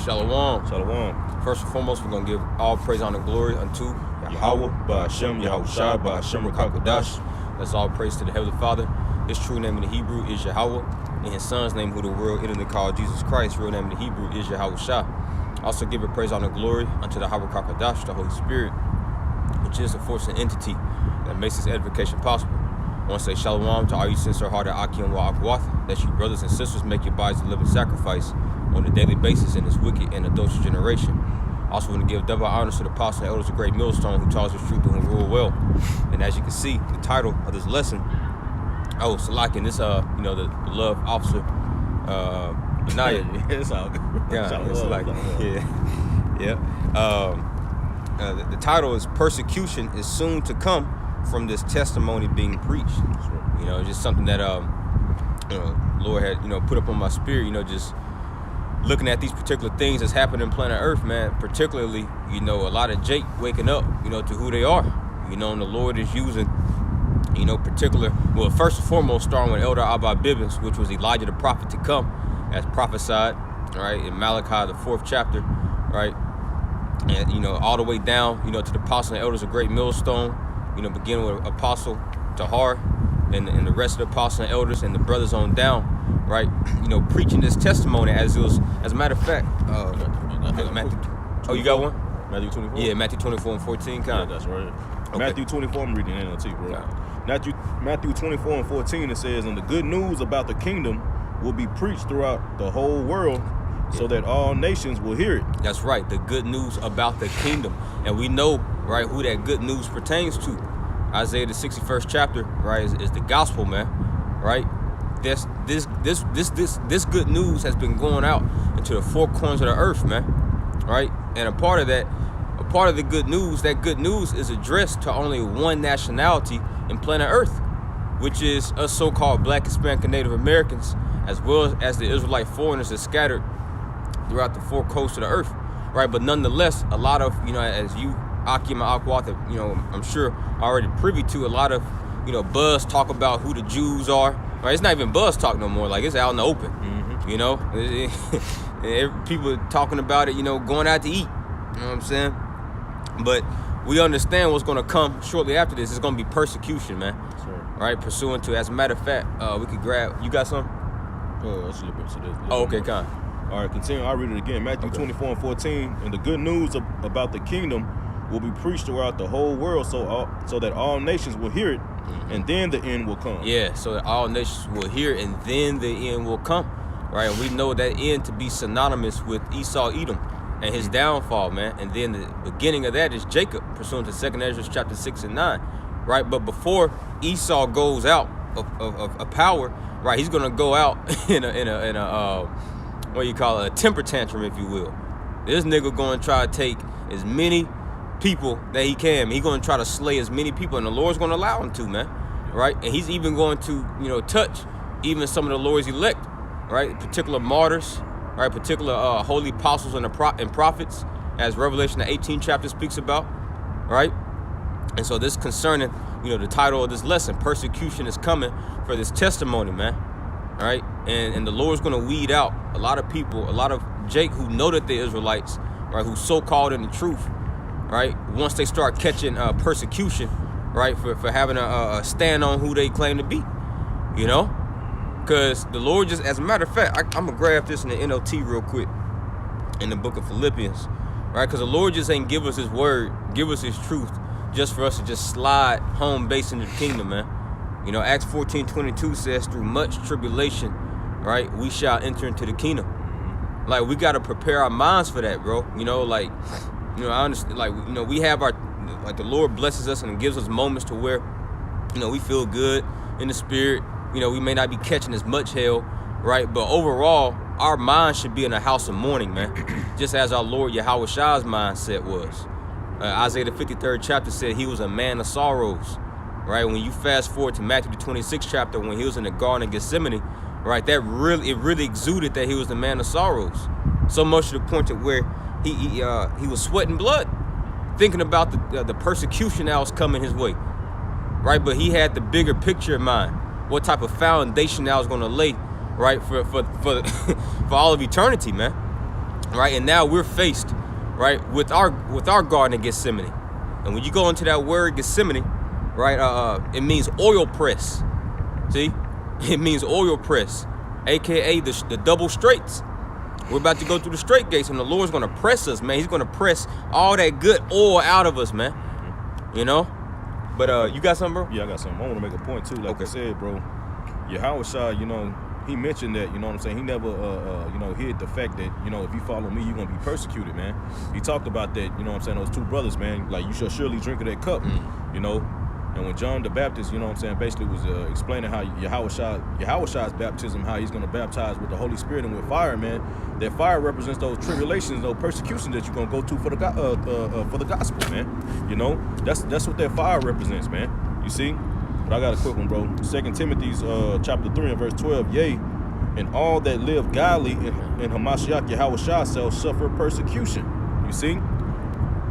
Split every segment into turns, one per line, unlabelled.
Shalom.
Shalom.
First and foremost, we're going to give all praise, honor, glory unto
Yahweh, Ba'ashem, Yahushua, Ba'ashem, Rakakadash.
That's all praise to the Heavenly Father. His true name in the Hebrew is Yahweh, and his son's name, who the world innately called Jesus Christ, real name in the Hebrew is Yahushua. Also give it praise, honor, glory unto the Rakakadash, the Holy Spirit, which is the force and entity that makes this edification possible. I want to say shalom to all you sincere-hearted Akim wa Akwath, that you brothers and sisters make your bodies a living sacrifice on a daily basis in this wicked and adulterous generation. Also want to give double honors to the apostles and elders of Great Millstone who taught us the truth and who rule well. And as you can see, the title of this lesson, Salaki, and this, the love officer, Benaya.
It's all good.
Yeah, it's like, the title is Persecution is Soon to Come from This Testimony Being Preached. You know, just something that, Lord had, put up on my spirit, just looking at these particular things that's happening in planet Earth, man, particularly, a lot of Jake waking up, to who they are, and the Lord is using, first and foremost, starting with Elder Abba Bibbins, which was Elijah the prophet to come, as prophesied, right, in Malachi, the 4th chapter, right, and, all the way down, to the apostles and elders of Great Millstone, beginning with Apostle Tahar, and the rest of the apostles and elders and the brothers on down, right, preaching this testimony as it was, as a matter of fact, Matthew, you got one?
Matthew 24?
Yeah, Matthew 24 and 14, kind of.
Yeah, that's right.
Okay.
Matthew 24, I'm reading NLT, bro.
Yeah.
Matthew 24 and 14, it says, and the good news about the kingdom will be preached throughout the whole world so that all nations will hear it.
That's right, the good news about the kingdom. And we know, right, who that good news pertains to. Isaiah the 61st chapter, right, is the gospel, man, right? This good news has been going out into the four corners of the earth, man, right? And a part of the good news, that good news is addressed to only one nationality in planet Earth, which is us so-called Black, Hispanic, and Native Americans, as well as the Israelite foreigners that scattered throughout the four coasts of the earth, right? But nonetheless, a lot of, as you, Akim and Akwath, I'm sure already privy to, a lot of, buzz talk about who the Jews are, right? It's not even buzz talk no more, like it's out in the open, people talking about it, going out to eat, you know what I'm saying? But we understand what's going to come shortly after this. It's going to be persecution, man, right? Pursuant to, as a matter of fact, we could grab, you got something?
Let's flip it to this.
Okay, kind.
All right, continue. I'll read it again. Matthew 24 and 14. And the good news about the kingdom will be preached throughout the whole world so that all nations will hear it, and then the end will come.
Yeah, so that all nations will hear it, and then the end will come, right? And we know that end to be synonymous with Esau, Edom, and his downfall, man. And then the beginning of that is Jacob, pursuant to 2nd Ezra chapter 6 and 9, right? But before Esau goes out of power, right, he's gonna go out in a what do you call it, a temper tantrum, if you will. This nigga gonna try to take as many people that he can. He's gonna try to slay as many people, and the Lord's gonna allow him to, man, right? And he's even going to, touch even some of the Lord's elect, right? Particular martyrs, right? Particular holy apostles and prophets, as Revelation the 18th chapter speaks about, right? And so this concerning, the title of this lesson, persecution is coming for this testimony, man, all right? And the Lord's gonna weed out a lot of people, a lot of Jake who know that they're Israelites, right? Who's so-called in the truth, right? Once they start catching persecution, right, for having a stand on who they claim to be, because the Lord just, as a matter of fact, I'm gonna grab this in the NLT real quick in the book of Philippians, right? Because the Lord just ain't give us his word, give us his truth, just for us to just slide home base into the kingdom, man. Acts 14:22 says, through much tribulation, right, we shall enter into the kingdom. Like, we got to prepare our minds for that, bro. I understand, we have the Lord blesses us and gives us moments to where, we feel good in the spirit. We may not be catching as much hell, right? But overall, our mind should be in a house of mourning, man. Just as our Lord Yahushua's mindset was. Isaiah the 53rd chapter said he was a man of sorrows, right? When you fast forward to Matthew the 26th chapter, when he was in the Garden of Gethsemane, right? It really exuded that he was the man of sorrows. So much to the point to where he was sweating blood, thinking about the persecution that was coming his way, right? But he had the bigger picture in mind, what type of foundation that was going to lay, right, for all of eternity, man. right? And now we're faced, right, with our garden of Gethsemane. And when you go into that word Gethsemane, right, it means oil press. See, it means oil press, aka the double straights. We're about to go through the straight gates, and the Lord's gonna press us, man. He's gonna press all that good oil out of us, man. You know. But you got something, bro?
Yeah, I got something. I want to make a point too. Like I said, bro, Yahushua, you know, he mentioned that, you know what I'm saying? He never, you know, hid the fact that, you know, if you follow me, you're going to be persecuted, man. He talked about that, you know what I'm saying? Those two brothers, man, like, you shall surely drink of that cup, you know? And when John the Baptist, you know what I'm saying, basically was explaining how Yahushua's baptism, how he's going to baptize with the Holy Spirit and with fire, man, that fire represents those tribulations, those persecutions that you're going to go to for the gospel, man. You know? That's what that fire represents, man. You see? But I got a quick one, bro. 2 Timothy's chapter 3 and verse 12. Yea, and all that live godly in Hamashiach Yahushua shall suffer persecution. You see?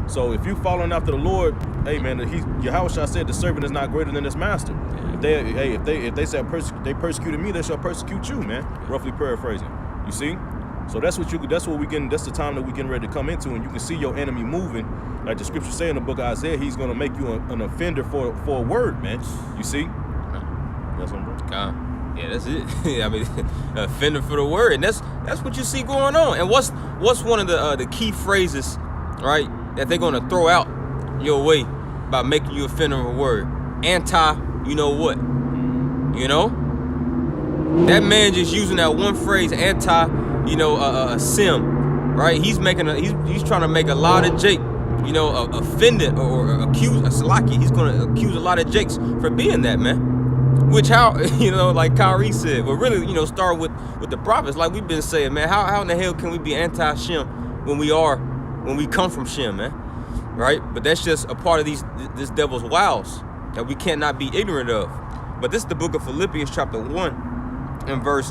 So if you following after the Lord, hey man, Yahushua said the servant is not greater than his master. If they say they persecuted me, they shall persecute you, man. Roughly paraphrasing. You see? So that's the time that we getting ready to come into, and you can see your enemy moving. Like the scripture say in the book of Isaiah, he's gonna make you an offender for a word, man. You see? That's what I'm doing.
Yeah, that's it. I mean, offender for the word, and that's what you see going on. And what's one of the key phrases, right, that they're gonna throw out your way by making you offender of a word? Anti, you know what? You know? That man just using that one phrase, anti, you know, sim, right? He's trying to make a lot of Jake, you know, offended or accuse a Salaki. He's gonna accuse a lot of Jakes for being that, man. Which how, you know, like Kyrie said, but really, you know, start with the prophets. Like we've been saying, man, how in the hell can we be anti-Shem when we come from Shem, man? Right? But that's just a part of this devil's wiles that we cannot be ignorant of. But this is the book of Philippians chapter 1 and verse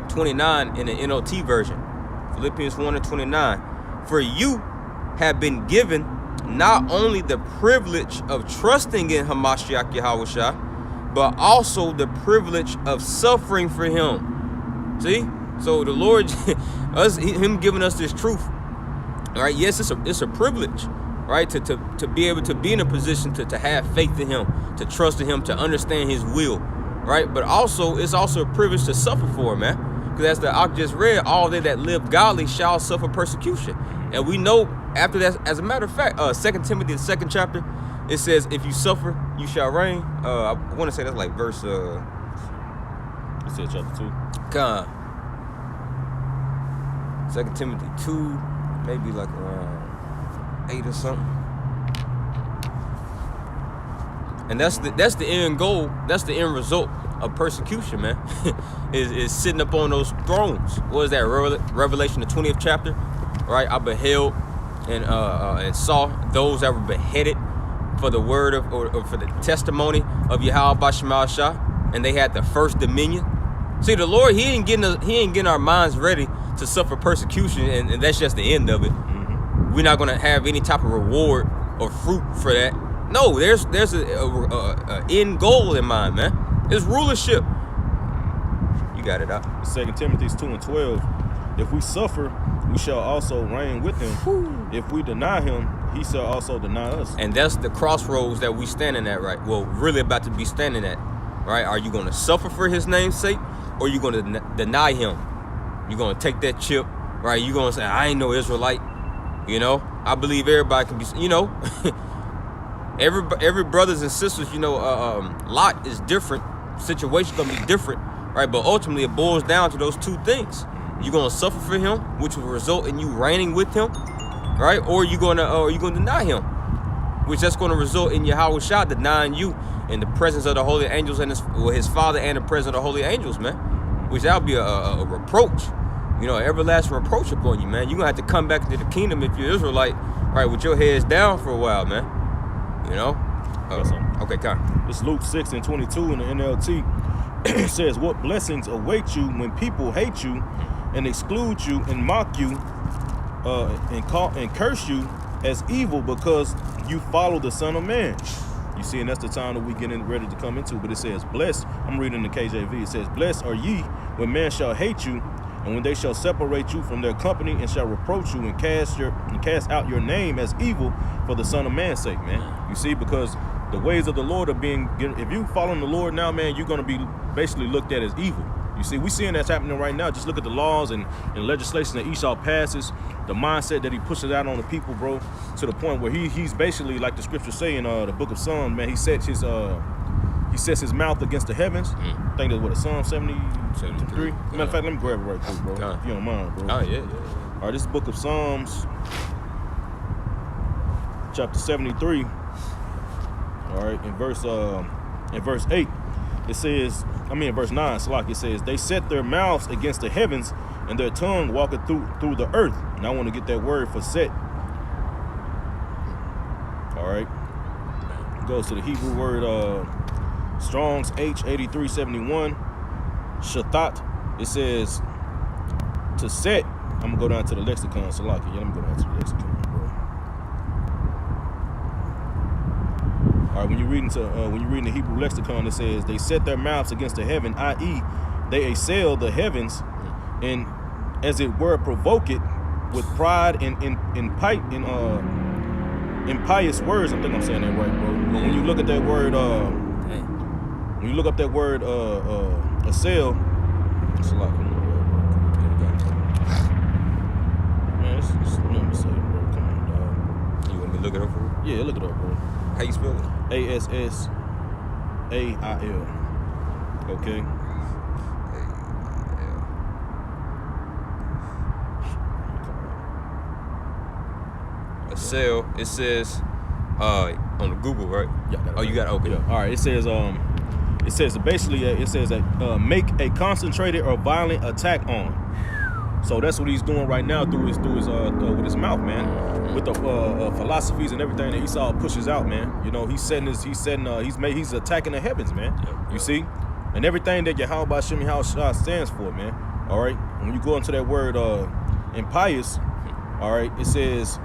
29 in the NLT version. Philippians 1 and 29. For you have been given not only the privilege of trusting in Hamashiach Yahushua, but also the privilege of suffering for him. See? So the Lord, him giving us this truth. All right, yes, it's a privilege, right, to be able to be in a position to have faith in him, to trust in him, to understand his will, right? But also, it's also a privilege to suffer for him, man. Because as the Ak just read, all they that live godly shall suffer persecution. And we know after that, as a matter of fact, 2 Timothy, the 2nd chapter, it says, if you suffer, you shall reign. I want to say that's like verse...
It said chapter
2. 2 Timothy 2, maybe like around 8 or something. And that's the end goal. That's the end result of persecution, man. is sitting up on those thrones. What is that? Revelation, the 20th chapter, right? I beheld and saw those that were beheaded for the word of or for the testimony of Yahweh Bashmal Shah, and they had the first dominion. See, the Lord, he ain't getting our minds ready to suffer persecution, and that's just the end of it. We're not gonna have any type of reward or fruit for that. No, there's a end goal in mind, man. It's rulership. You got it out.
2 Timothy 2 and 12. If we suffer, we shall also reign with him. Whew. If we deny him, he shall also deny us.
And that's the crossroads that we standing at, right? Well, really about to be standing at, right? Are you going to suffer for his name's sake, or are you going to deny him? You're going to take that chip, right? You're going to say, I ain't no Israelite. You know, I believe everybody can be, you know, every brothers and sisters, you know, lot is different. Situation's going to be different, right? But ultimately, it boils down to those two things. You're going to suffer for him, which will result in you reigning with him, right? Or you're going to deny him, which that's going to result in Yahushua denying you in the presence of the holy angels and his Father and the presence of the holy angels, man. Which that'll be a reproach, you know, an everlasting reproach upon you, man. You're going to have to come back into the kingdom if you're Israelite, right, with your heads down for a while, man. You know? Okay, come.
It's Luke 6 and 22 in the NLT. It says, what blessings await you when people hate you and exclude you and mock you and curse you as evil because you follow the Son of Man. You see, and that's the time that we getting ready to come into. But it says, blessed, I'm reading the KJV. It says, blessed are ye when men shall hate you And when they shall separate you from their company and shall reproach you and cast out your name as evil for the Son of Man's sake, man. You see, because the ways of the Lord are being, if you following the Lord now, man, you're going to be basically looked at as evil. You see, we're seeing that's happening right now. Just look at the laws and legislation that Esau passes, the mindset that he pushes out on the people, bro, to the point where he's basically, like the scriptures say in the book of Psalms, man, he sets his mouth against the heavens. I think that's what, Psalm 73? Matter of fact, let me grab it right quick, bro, if you don't mind, bro.
Oh, yeah.
All right, this is the book of Psalms, chapter 73. All right, in verse 8, it says, in verse 9, Salak, it says, they set their mouths against the heavens, and their tongue walketh through the earth. And I want to get that word for set. All right. It goes to the Hebrew word Strong's H8371. Shathat. It says to set. I'm gonna go down to the lexicon, Salak. Yeah, let me go down to the lexicon, bro. All right, when you're reading the Hebrew lexicon, it says they set their mouths against the heaven, i.e., they assail the heavens, and as it were, provoke it with pride and impious words. I think I'm saying that right, bro. But when you look at that word, when you look up that word, assail, it's a lot. Man, it's nothing to say, bro. Come on, dog.
You want me to look it up for you?
Yeah, look it up, bro.
How you spell it?
ASSAIL. Okay.
Assail. It says on the Google, right?
Yeah.
Oh, you got it? Okay.
Yeah. All right. It says basically it says that make a concentrated or violent attack on. So that's what he's doing right now through his with his mouth, man, with the philosophies and everything that Esau pushes out, man. You know, he's attacking the heavens, man.
Yep.
You see, and everything that Yahweh Bashim Yahushua stands for, man. All right, when you go into that word impious, all right, it says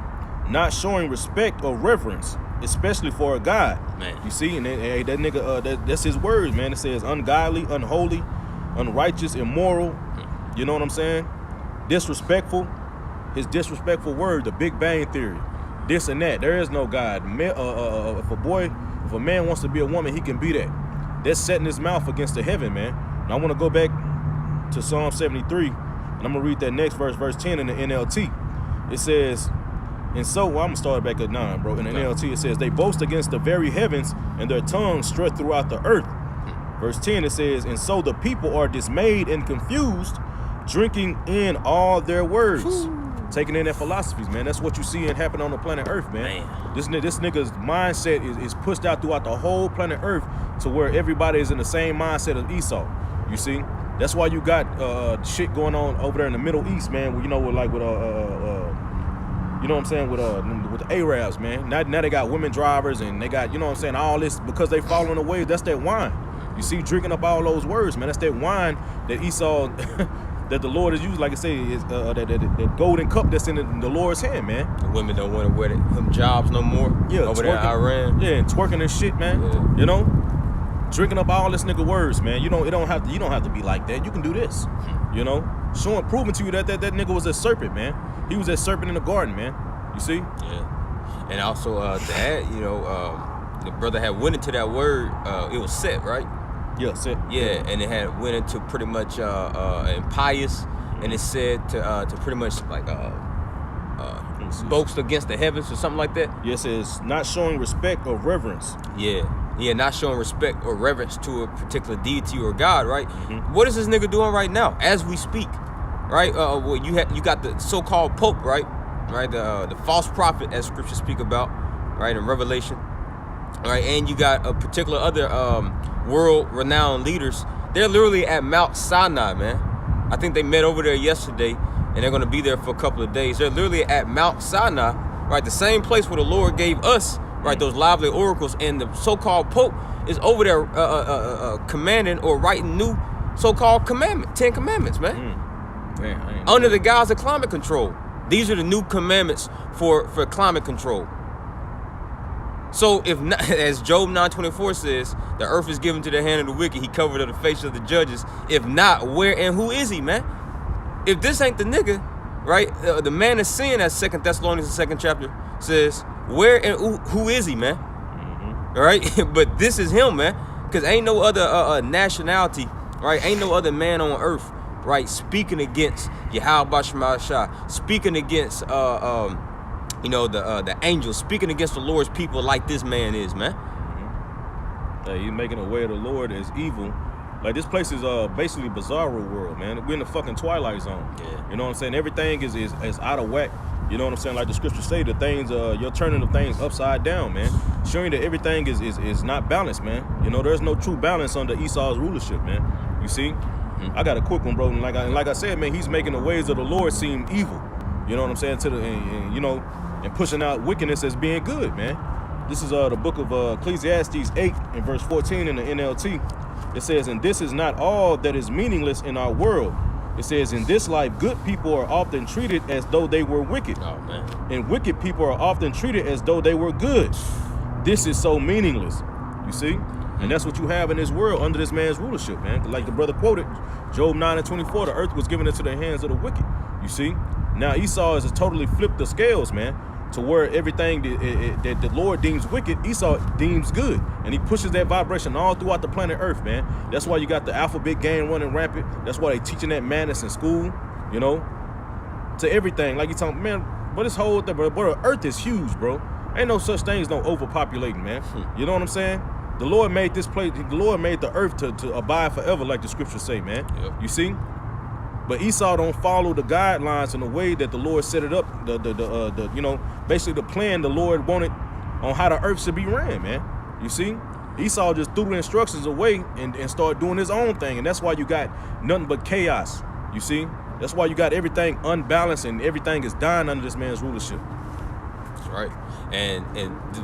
not showing respect or reverence, especially for a God.
Man.
You see, and that nigga, that's his words, man. It says ungodly, unholy, unrighteous, immoral. You know what I'm saying? Disrespectful. His disrespectful word, the Big Bang Theory, this and that. There is no God. If a man wants to be a woman, he can be that. That's setting his mouth against the heaven, man. And I want to go back to Psalm 73, and I'm gonna read that next verse 10 in the NLT. It says, and so, I'm gonna start back at 9, bro. In the NLT, it says, they boast against the very heavens, and their tongues strut throughout the earth. Verse 10, it says, and so the people are dismayed and confused, drinking in all their words. Taking in their philosophies, man. That's what you see and happen on the planet Earth, man. This nigga's mindset is pushed out throughout the whole planet Earth to where everybody is in the same mindset as Esau. You see? That's why you got shit going on over there in the Middle East, man. You know, you know what I'm saying, with the Arabs, man. Now they got women drivers, and they got, you know what I'm saying, all this because they following the waves. That's that wine. You see, drinking up all those words, man. That's that wine that Esau that the Lord is used, like I say, is that golden cup that's in the Lord's hand, man.
The women don't want to wear them jobs no more.
Yeah,
over there in Iran.
Yeah, and twerking and shit, man.
Yeah.
You know, drinking up all this nigga words, man. You don't have to be like that. You can do this. You know, proving to you that nigga was a serpent, man. He was that serpent in the garden, man. You see?
Yeah. And also to add, you know, the brother had went into that word. It was set, right?
Yeah, set.
Yeah, and it had went into pretty much impious, and it said to pretty much like boast against the heavens or something like that.
Yeah, it says not showing respect or reverence.
Yeah, not showing respect or reverence to a particular deity or God, right?
Mm-hmm.
What is this nigga doing right now as we speak, right? Well, you got the so-called Pope, right? The false prophet, as Scripture speak about, right, in Revelation. All right, and you got a particular other world-renowned leaders. They're literally at Mount Sinai, man. I think they met over there yesterday, and they're going to be there for a couple of days. They're literally at Mount Sinai, right, the same place where the Lord gave us, right, those lively oracles, and the so-called Pope is over there commanding or writing new so-called 10 commandments, man. Under the guise of climate control. These are the new commandments for climate control. So if not, as Job 9:24 says, the earth is given to the hand of the wicked, he covered the face of the judges. If not, where and who is he, man? if this ain't the nigga, right? The man is sin, as 2 Thessalonians, the 2nd chapter says, where and who is he, man? All right, but this is him, man, because ain't no other nationality, right? Ain't no other man on earth, right? Speaking against Yahweh Shema Shah, speaking against the angels, speaking against the Lord's people like this man is, man.
He's making the way of the Lord as evil. Like, this place is basically bizarre world, man. We're in the fucking Twilight Zone.
Yeah.
You know what I'm saying? Everything is out of whack. You know what I'm saying? Like the scriptures say, the things you're turning the things upside down, man. Showing that everything is not balanced, man. You know, there's no true balance under Esau's rulership, man. You see? I got a quick one, bro. And like I said, man, he's making the ways of the Lord seem evil. You know what I'm saying? And pushing out wickedness as being good, man. This is the book of Ecclesiastes 8 and verse 14 in the NLT. It says, and this is not all that is meaningless in our world. It says, in this life, good people are often treated as though they were wicked.
Oh, man.
And wicked people are often treated as though they were good. This is so meaningless. You see? And that's what you have in this world under this man's rulership, man. Like the brother quoted, Job 9 and 24, the earth was given into the hands of the wicked. You see? Now Esau has totally flipped the scales, man, to where everything that the Lord deems wicked, Esau deems good. And he pushes that vibration all throughout the planet Earth, man. That's why you got the alphabet game running rampant. That's why they teaching that madness in school, you know, to everything. Like you talking, man, but this whole thing, bro, the earth is huge, bro. Ain't no such thing as no overpopulating, man. You know what I'm saying? The Lord made this place, the Lord made the earth to abide forever, like the scriptures say, man.
Yep.
You see? But Esau don't follow the guidelines in the way that the Lord set it up, basically the plan the Lord wanted on how the earth should be ran, man. You see? Esau just threw the instructions away and started doing his own thing. And that's why you got nothing but chaos. You see? That's why you got everything unbalanced and everything is dying under this man's rulership.
That's right. And the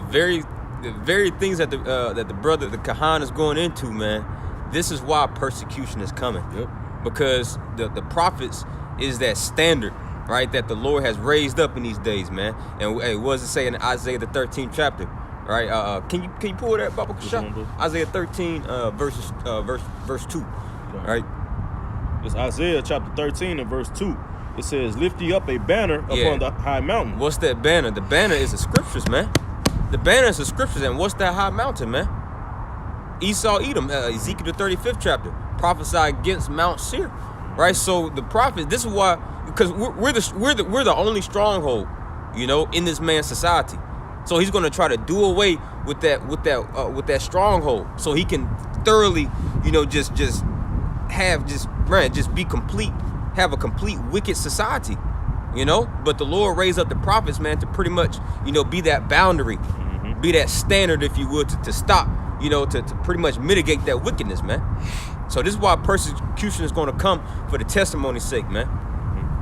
very things that the brother, the Kahan, is going into, man, this is why persecution is coming.
Yep. Because
the prophets is that standard, right, that the Lord has raised up in these days, man. And what does it say in Isaiah the 13th chapter, right? Can you pull that, Baba Kasha? Isaiah 13 verse 2, right?
It's Isaiah chapter 13 and verse 2. It says, "Lift ye up a banner upon the high mountain."
What's that banner? The banner is the scriptures, man. The banner is the scriptures, and what's that high mountain, man? Esau, Edom, Ezekiel the 35th chapter, prophesy against Mount Seir, right? So the prophets, this is why, because we're the only stronghold, you know, in this man's society. So he's going to try to do away with that stronghold, so he can thoroughly, you know, just be complete, have a complete wicked society, you know. But the Lord raised up the prophets, man, to pretty much, you know, be that boundary, be that standard, if you would, to stop, you know, to pretty much mitigate that wickedness, man. So this is why persecution is going to come for the testimony's sake, man.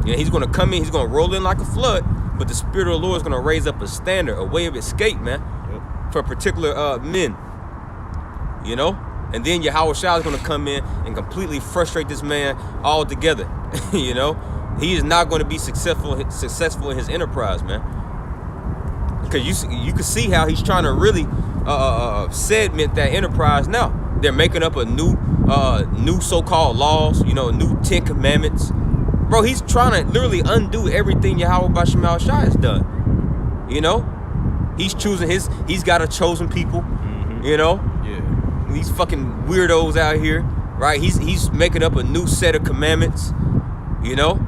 You know, he's going to come in, he's going to roll in like a flood, but the Spirit of the Lord is going to raise up a standard, a way of escape, man, for particular men, you know. And then Yahweh Shah is going to come in and completely frustrate this man altogether, you know. He is not going to be successful in his enterprise, man. Because you can see how he's trying to really segment that enterprise now. They're making up a new so-called laws, you know, new 10 commandments. Bro, he's trying to literally undo everything Yahweh Bashemal Shah has done. You know? He's got a chosen people, you know?
Yeah.
These fucking weirdos out here, right? He's making up a new set of commandments, you know?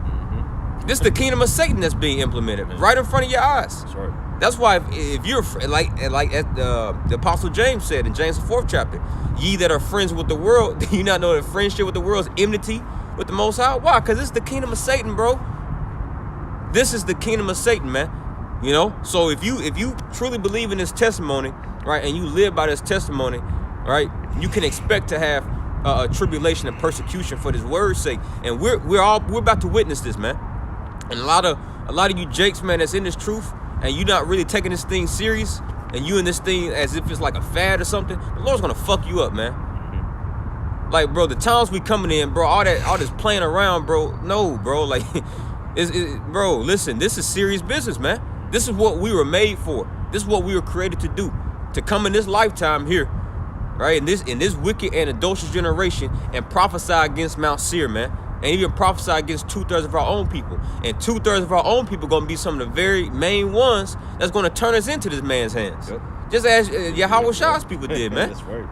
This is the kingdom of Satan that's being implemented right in front of your eyes.
That's right.
That's why if you're like the Apostle James said in James the 4th chapter, ye that are friends with the world, do you not know that friendship with the world is enmity with the Most High? Why? Because it's the kingdom of Satan, bro. This is the kingdom of Satan, man. You know? So if you truly believe in this testimony, right, and you live by this testimony, right, you can expect to have a tribulation and persecution for this word's sake. And we're about to witness this, man. And a lot of you jakes, man, that's in this truth, and you're not really taking this thing serious, and you in this thing as if it's like a fad or something, the Lord's gonna fuck you up, man. Like, bro, the times we coming in, bro, all this playing around, bro. No, bro, like, bro, listen, this is serious business, man. This is what we were made for. This is what we were created to do, to come in this lifetime here, right, in this wicked and adulterous generation, and prophesy against Mount Seir, man. and even prophesy against 2/3 of our own people. And 2/3 of our own people going to be some of the very main ones that's going to turn us into this man's hands.
Yep.
Just as Yahweh Shah's people did, man.
That's right.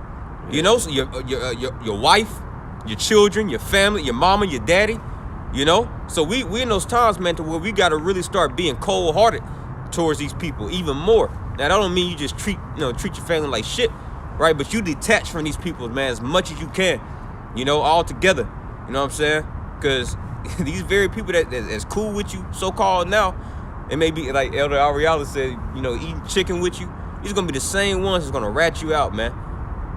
Yeah.
You know, so your wife, your children, your family, your mama, your daddy, you know. So we in those times, man, to where we got to really start being cold-hearted towards these people even more. Now, that don't mean you just treat your family like shit, right? But you detach from these people, man, as much as you can, you know, all together. You know what I'm saying? Because these very people that's cool with you, so-called now, it may be like Elder Ariala said, you know, eating chicken with you. These gonna be the same ones that's gonna rat you out, man,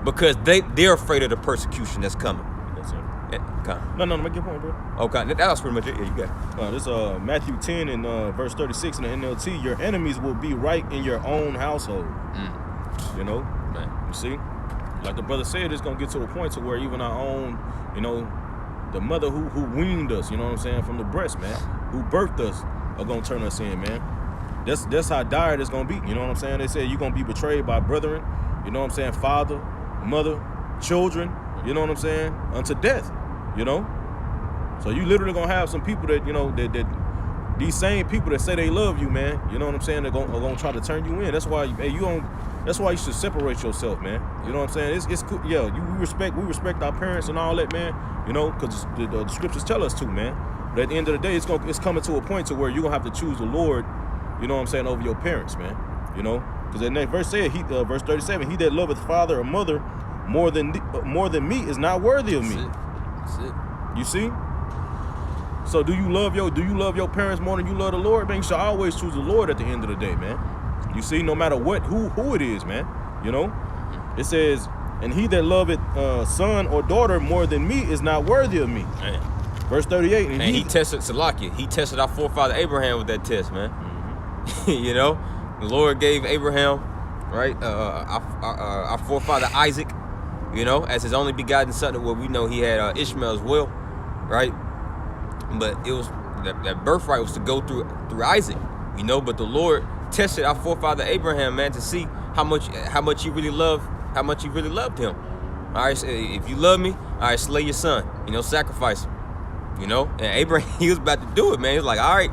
because they're afraid of the persecution that's coming.
That's it.
Okay.
No, make your point, bro.
Okay, that was pretty much it. Yeah, you got it.
This Matthew 10 and verse 36 in the NLT. Your enemies will be right in your own household. You know,
Man.
you see, like the brother said, it's gonna get to a point to where even our own, you know, the mother who weaned us, you know what I'm saying, from the breast, man, who birthed us, are gonna turn us in, man. That's how dire it's gonna be. You know what I'm saying? They say you're gonna be betrayed by brethren. You know what I'm saying? Father, mother, children. You know what I'm saying? Unto death. You know. So you literally gonna have some people that, you know, that these same people that say they love you, man. You know what I'm saying? They're gonna try to turn you in. That's why, hey, that's why you should separate yourself, man. You know what I'm saying? It's cool. Yeah, we respect our parents and all that, man. You know, because the scriptures tell us to, man. But at the end of the day, it's coming to a point to where you're gonna have to choose the Lord. You know what I'm saying, over your parents, man. You know, because the next verse said, verse 37, he that loveth father or mother more than me is not worthy of me.
That's it.
You see? So do you love your parents more than you love the Lord, man? You should always choose the Lord at the end of the day, man. You see, no matter who it is, man. You know, it says, and he that loveth son or daughter more than me is not worthy of me.
Man.
Verse 38,
and he tested Salakia. He tested our forefather Abraham with that test, man. You know, the Lord gave Abraham, right, our forefather Isaac, you know, as his only begotten son. Well, we know he had Ishmael as well, right? But it was that birthright was to go through Isaac, you know. But the Lord tested our forefather Abraham, man, to see how much he really loved him. All right, so if you love me, all right, slay your son, you know, sacrifice him, you know. And Abraham, he was about to do it, man. He was like, all right.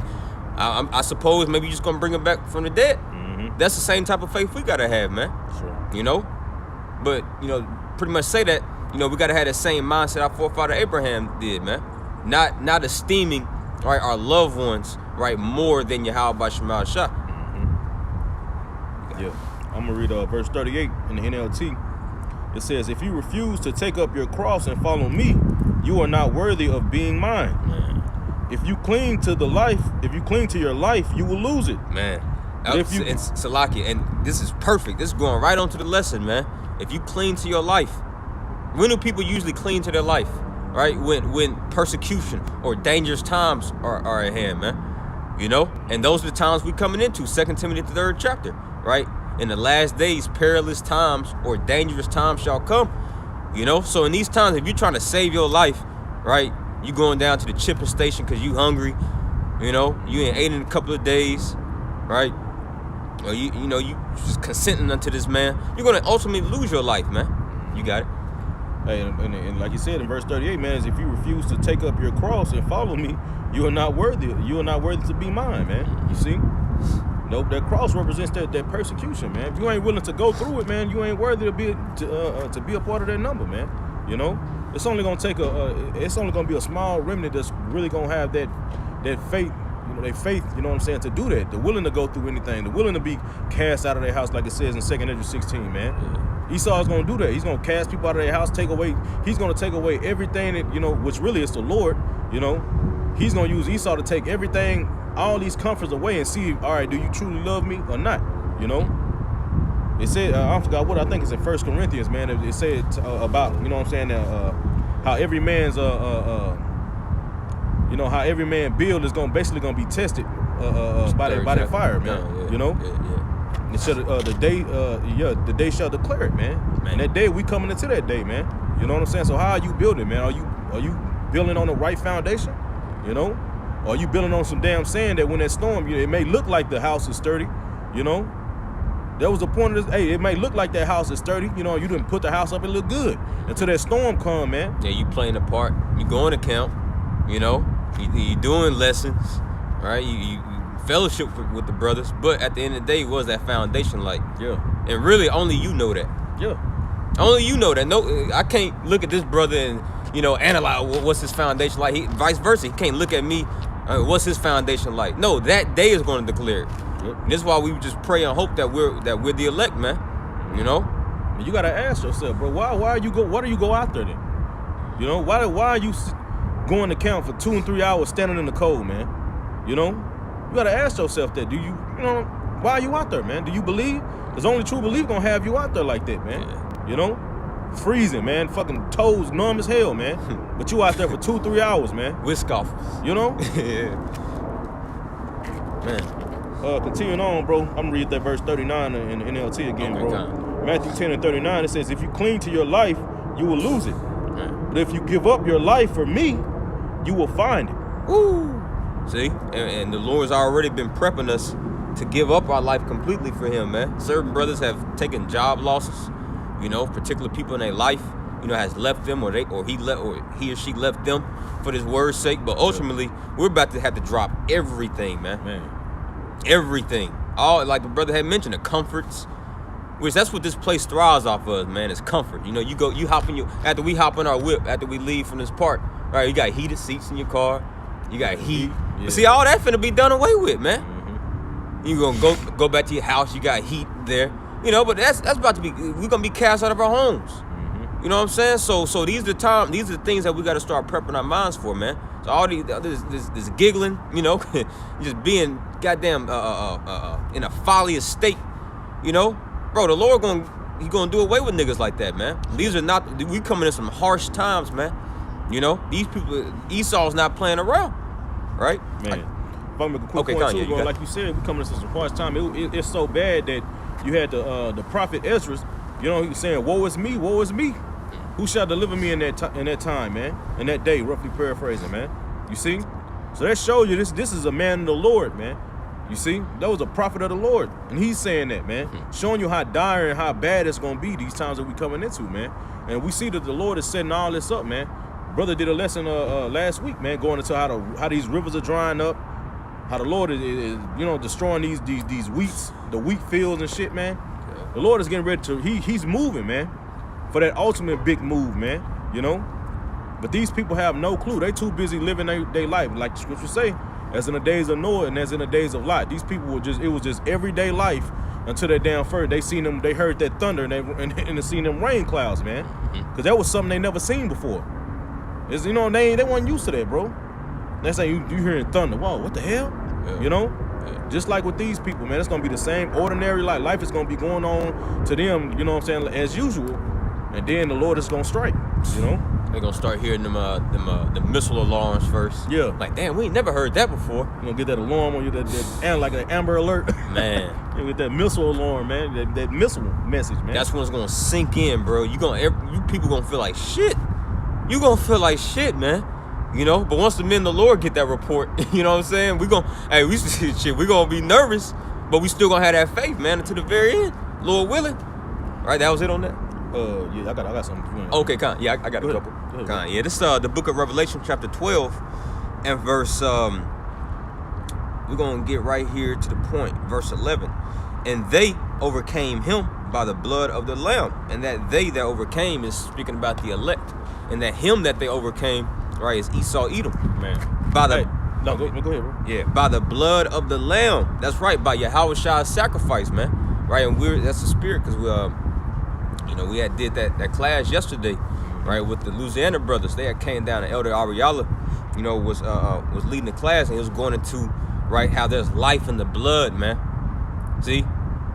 I suppose maybe you're just gonna bring him back from the dead. That's the same type of faith we gotta have, man.
Sure.
You know, but you know, pretty much say that, you know, we gotta have that same mindset our forefather Abraham did, man. Not esteeming, right, our loved ones, right, more than Yahweh B'Shem Shah.
Yeah, I'm gonna read verse 38 in the NLT. It says, "If you refuse to take up your cross and follow me, you are not worthy of being mine."
Man.
If you cling to your life, you will lose it.
Man,
If
it's Salakia, and this is perfect. This is going right on to the lesson, man. If you cling to your life, when do people usually cling to their life? Right? When persecution or dangerous times are at hand, man. You know? And those are the times we're coming into. 2 Timothy, the 3rd chapter, right? In the last days, perilous times or dangerous times shall come. You know? So in these times, if you're trying to save your life, right? You going down to the chipping station because you hungry, you know, you ain't ate in a couple of days, right? Or you just consenting unto this man, you're gonna ultimately lose your life, man. You got it.
Hey, and like you said in verse 38, man, is if you refuse to take up your cross and follow me, you are not worthy to be mine, man. You see? Nope, that cross represents that persecution, man. If you ain't willing to go through it, man, you ain't worthy to be a part of that number, man. You know? It's only gonna take it's only gonna be a small remnant that's really gonna have that faith, you know, their faith, you know what I'm saying, to do that. They're willing to go through anything. They're willing to be cast out of their house, like it says in 2 Ezra 16, man. Esau is gonna do that. He's gonna cast people out of their house, he's gonna take away everything that, you know, which really is the Lord, you know. He's gonna use Esau to take everything, all these comforts away and see, all right, do you truly love me or not, you know? It said, I forgot what, I think it's in 1 Corinthians, man. It said about, you know what I'm saying, how every man's, you know, how every man build is basically gonna be tested by the fire, man.
Yeah.
You know?
Yeah.
It said the day shall declare it, man. And that day, we coming into that day, man. You know what I'm saying? So how are you building, man? Are you building on the right foundation? You know? Or are you building on some damn sand that when that storm, it may look like the house is sturdy, you know? There was a point of this, hey, it may look like that house is sturdy, you know, you didn't put the house up, it look good. Until that storm come, man.
Yeah, you playing a part. You going to camp, You know, you doing lessons, right? You fellowship with the brothers, but at the end of the day, was that foundation like?
Yeah.
And really, only you know that.
Yeah.
Only you know that. No, I can't look at this brother and, you know, analyze what's his foundation like. Vice versa, he can't look at me. What's his foundation like? No, that day is going to declare it.
Yep.
This is why we just pray and hope that we're the elect, man. You know.
You gotta ask yourself, bro. Why do you go out there then? You know, why are you going to camp for 2 and 3 hours standing in the cold, man? You know, you gotta ask yourself that. You know, why are you out there, man? Do you believe? Because only true belief gonna have you out there like that, man. Yeah. You know, freezing, man. Fucking toes numb as hell, man. But you out there for 2-3 hours, man.
With scoffers.
You know?
Yeah. Man.
Continuing on, bro. I'm gonna read that verse 39 in NLT again,
Okay,
bro.
God.
Matthew 10 and 39. It says, "If you cling to your life, you will lose it.
Man.
But if you give up your life for me, you will find it."
Woo. See, and the Lord's already been prepping us to give up our life completely for Him, man. Certain brothers have taken job losses. You know, particular people in their life, you know, has left them, or he or she left them for this word's sake. But ultimately, we're about to have to drop everything, man. Everything. All, like the brother had mentioned, the comforts, which that's what this place thrives off of, man, is comfort. You know, after we hop in our whip, after we leave from this park, right, you got heated seats in your car, you got heat.
Yeah.
But see, all that finna be done away with, man.
Mm-hmm.
You gonna go back to your house, you got heat there. You know, but that's about to be, we're gonna be cast out of our homes.
Mm-hmm.
You know what I'm saying? So these are the things that we gotta start prepping our minds for, man. So all this giggling, you know, just being goddamn in a folly state, you know, bro. The Lord He gonna do away with niggas like that, man. These are not. We coming in some harsh times, man. You know, these people. Esau's not playing around, right?
Man. If I make a quick point too, bro, like you said, we coming into some harsh time. It's so bad that you had the prophet Ezra. You know, he was saying, "Woe is me, woe is me. Who shall deliver me in that time, man? In that day," roughly paraphrasing, man. You see? So that shows you this is a man of the Lord, man. You see? That was a prophet of the Lord. And he's saying that, man. Showing you how dire and how bad it's going to be these times that we coming into, man. And we see that the Lord is setting all this up, man. Brother did a lesson last week, man, going into how these rivers are drying up, how the Lord is you know, destroying these the wheat fields and shit, man. Yeah. The Lord is getting ready to, he's moving, man, for that ultimate big move, man, you know. But these people have no clue. They too busy living their life, like the scriptures say, as in the days of Noah and as in the days of Lot. These people it was just everyday life until that damn first. They heard that thunder and they seen them rain clouds, man. Because that was something they never seen before. It's, you know, they weren't used to that, bro. They say you hearing thunder. Whoa, what the hell? Yeah. You know? Yeah. Just like with these people, man, it's gonna be the same ordinary life. Life is gonna be going on to them, you know what I'm saying, as usual. And then the Lord is gonna strike, you know?
They're gonna start hearing the missile alarms first.
Yeah.
Like, damn, we ain't never heard that before.
You gonna get that alarm on you, that like an Amber Alert.
Man.
You get that missile alarm, man. That missile message, man.
That's when it's gonna sink in, bro. You people gonna feel like shit. You gonna feel like shit, man. You know, but once the men of the Lord get that report, you know what I'm saying? We gonna be nervous, but we still gonna have that faith, man, until the very end. Lord willing. Right, that was it on that?
Yeah, I got something.
Okay, Con. Yeah, I got a couple. Con. Yeah, this is the book of Revelation, chapter 12, and verse. We're gonna get right here to the point, verse 11. And they overcame him by the blood of the Lamb, and that they that overcame is speaking about the elect, and that him that they overcame, right, is Esau Edom. Man.
Go ahead, bro.
Yeah, by the blood of the Lamb. That's right, by Yahweh's sacrifice, man. Right, and that's the spirit, because we you know, we had did that class yesterday, right, with the Louisiana brothers. They had came down, and Elder Ariella, you know, was leading the class, and he was going into, right, how there's life in the blood, man. See?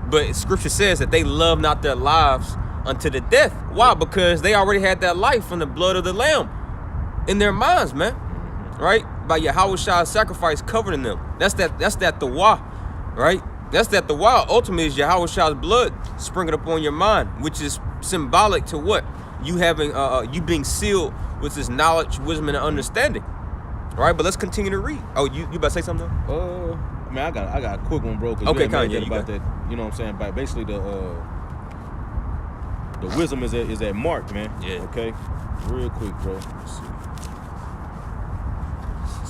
But Scripture says that they love not their lives unto the death. Why? Because they already had that life from the blood of the Lamb in their minds, man. Right? By Yahweh's sacrifice covering them. That's that Tawah, right? That's that Tawah. Ultimately is Yahweh's blood springing upon your mind, which is symbolic to what? You having you being sealed with this knowledge, wisdom, and understanding. All right, but let's continue to read. Oh, you about to say something?
I mean, I got a quick one, bro.
Okay, kind of.
About that, you know what I'm saying? But basically, the wisdom is at Mark, man.
Yeah.
Okay. Real quick, bro. Let's see.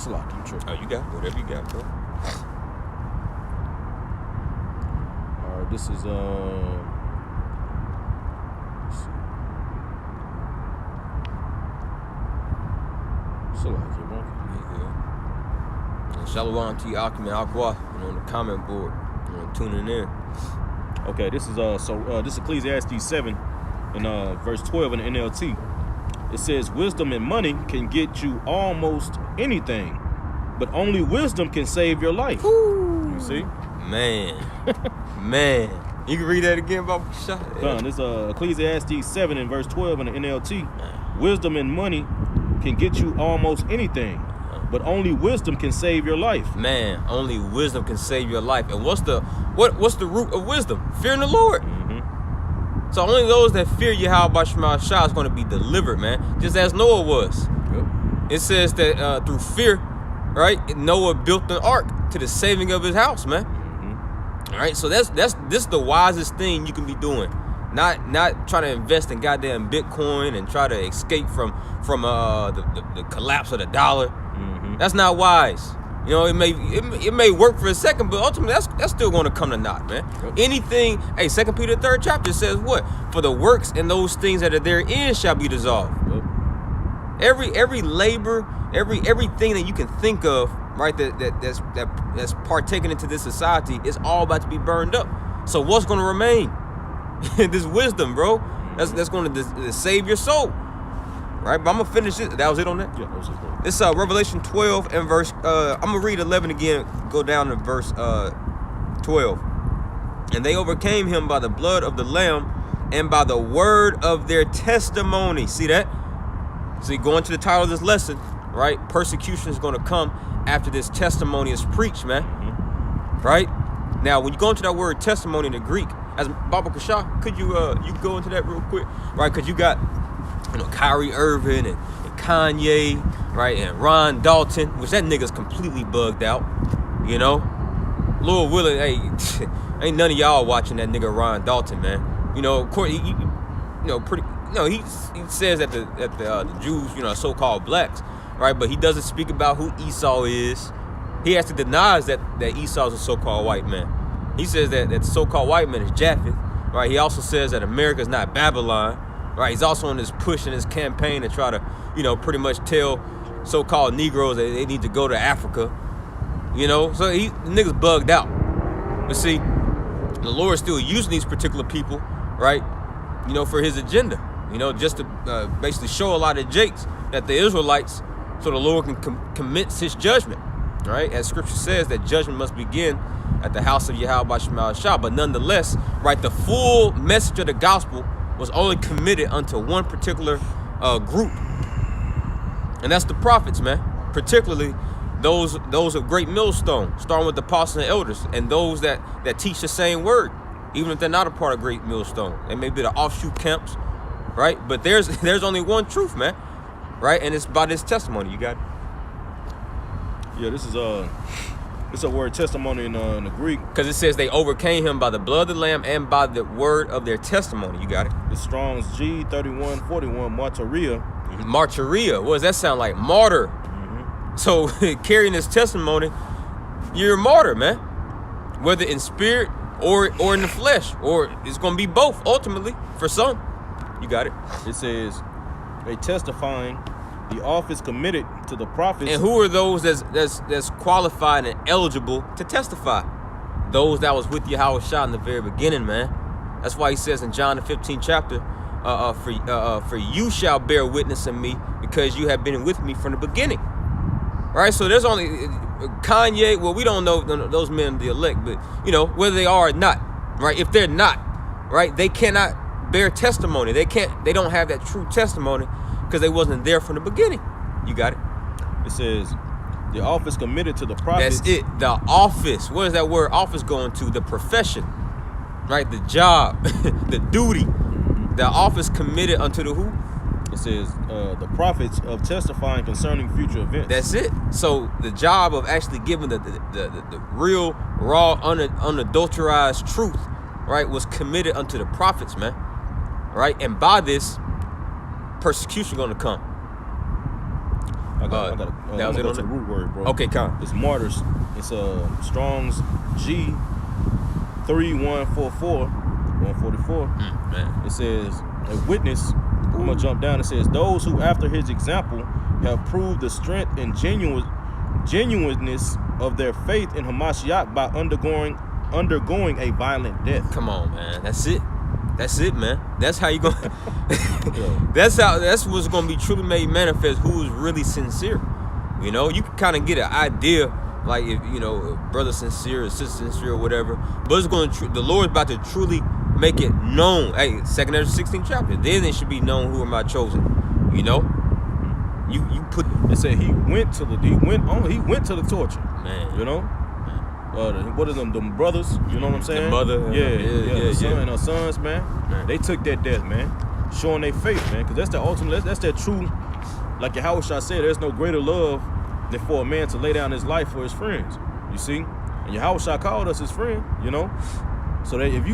Salaki, you tripping.
Oh, you got whatever you got, bro.
All right, this is let's see. Salaki, bro.
And Shalom to you, Akim and Aqua, on the comment board, tuning in.
Okay, this is this is Ecclesiastes 7 and verse 12 in the NLT. It says, wisdom and money can get you almost anything, but only wisdom can save your life.
Woo.
You see?
Man. Man. You can read that again, Baba Shah?
Done. This Ecclesiastes 7 and verse 12 in the NLT. Wisdom and money can get you almost anything, but only wisdom can save your life.
Man, only wisdom can save your life. And what's the root of wisdom? Fearing the Lord.
Mm-hmm.
So only those that fear Yahweh Shema Shah is going to be delivered, man. Just as Noah was.
Yep.
It says that through fear, right, Noah built an ark to the saving of his house, man.
Mm-hmm.
All right, so this is the wisest thing you can be doing. Not trying to invest in goddamn Bitcoin and try to escape from the collapse of the dollar.
Mm-hmm.
That's not wise. You know, it may work for a second, but ultimately that's still going to come to naught, man.
Yep.
Anything, 2 Peter 3rd chapter says what? For the works and those things that are therein shall be dissolved.
Yep.
Every labor, everything that you can think of, right, that's partaken into this society is all about to be burned up. So what's going to remain? This wisdom, bro. That's going to save your soul. Right, but I'm gonna finish it. That was it on that?
Yeah, that was it, bro.
This Revelation 12 and verse, I'm gonna read 11 again, go down to verse 12. And they overcame him by the blood of the Lamb and by the word of their testimony. See that? See, going to the title of this lesson, right? Persecution is gonna come after this testimony is preached, man.
Mm-hmm.
Right? Now, when you go into that word testimony in the Greek, as Baba Kasha, could you go into that real quick? Right, because you got, Kyrie Irving and Kanye, right, and Ron Dalton, which that nigga's completely bugged out, Lord willing, hey, ain't none of y'all watching that nigga Ron Dalton, man. Of course, he says that the Jews, are so-called blacks, right, but he doesn't speak about who Esau is. He actually denies that Esau is a so-called white man. He says that the so-called white man is Japheth, right? He also says that America is not Babylon. Right, he's also on this push in his campaign to try to, pretty much tell so-called Negroes that they need to go to Africa. So the nigga's bugged out. But see, the Lord is still using these particular people, right, for his agenda. Just to basically show a lot of jakes that the Israelites, so the Lord can commence his judgment. Right, as Scripture says that judgment must begin at the house of Yahweh Shema Shah. But nonetheless, right, the full message of the gospel was only committed unto one particular group, and that's the prophets, man. Particularly those of great millstone, starting with the apostles and elders, and those that teach the same word, even if they're not a part of great millstone. They may be the offshoot camps, right? But there's only one truth, man, right? And it's by this testimony. You got it?
Yeah, this is it's a word testimony in the Greek.
Because it says they overcame him by the blood of the Lamb and by the word of their testimony. You got it?
It's Strong's G3141, martyria.
Martyria. What does that sound like? Martyr.
Mm-hmm.
So carrying this testimony, you're a martyr, man. Whether in spirit or in the flesh, or it's going to be both ultimately for some. You got it?
It says they testifying the office committed to the prophets.
And who are those that's qualified and eligible to testify? Those that was with Yahweh Shah in the very beginning, man. That's why he says in John the 15th chapter, for you shall bear witness in me because you have been with me from the beginning. Right? So there's only Kanye, well, we don't know those men, the elect, but whether they are or not, right? If they're not, right, they cannot bear testimony. They don't have that true testimony because they wasn't there from the beginning. You got it?
It says the office committed to the prophets.
That's it. The office. What is that word office going to? The profession, right? The job, the duty. The office committed unto the who?
It says the prophets of testifying concerning future events.
That's it. So the job of actually giving the real, raw, unadulterated truth, right, was committed unto the prophets, man. Right? And by this, persecution going to come.
I got
that was it
go
on
to the
it?
root word, bro.
Okay, count.
It's martyrs. It's Strong's G 3144 144.
Man.
It says a witness. I'm gonna jump down. It says those who, after his example, have proved the strength and genuineness of their faith in Hamashiach by undergoing a violent death.
Come on, man. That's it. That's it, man. That's how you gonna.
Yeah.
That's what's gonna be truly made manifest. Who's really sincere? You know, you can kind of get an idea, like if you know, brother sincere or sister sincere or whatever. But it's going to the Lord's about to truly make it known. Hey, 2nd Ezra 16th chapter. Then it should be known who am I chosen. You know, you put.
It said he went to the torture.
Man.
You know. What are them brothers? You know what I'm saying?
The mother.
The son and her sons, man. They took that death, man, showing their faith, man, because that's the ultimate. That's that true. Like Yahushua said, there's no greater love than for a man to lay down his life for his friends. You see, and Yahushua called us his friend. You know, so that if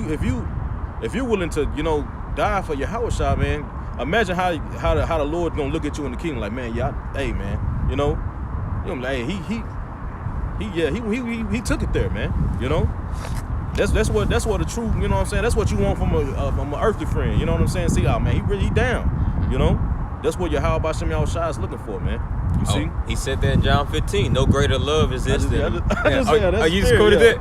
you're willing to, you know, die for Yahushua, man, imagine how the Lord gonna look at you in the kingdom, like, man, y'all, hey, man, you know, like, hey, he took it there, man. You know, that's what the true, you know what I'm saying. That's what you want from an earthly friend. You know what I'm saying? See, oh man, he down. You know, that's what Yahweh Bashem Yahushua is looking for, man. You see,
he said that in John 15. No greater love is this than. You just quoted that.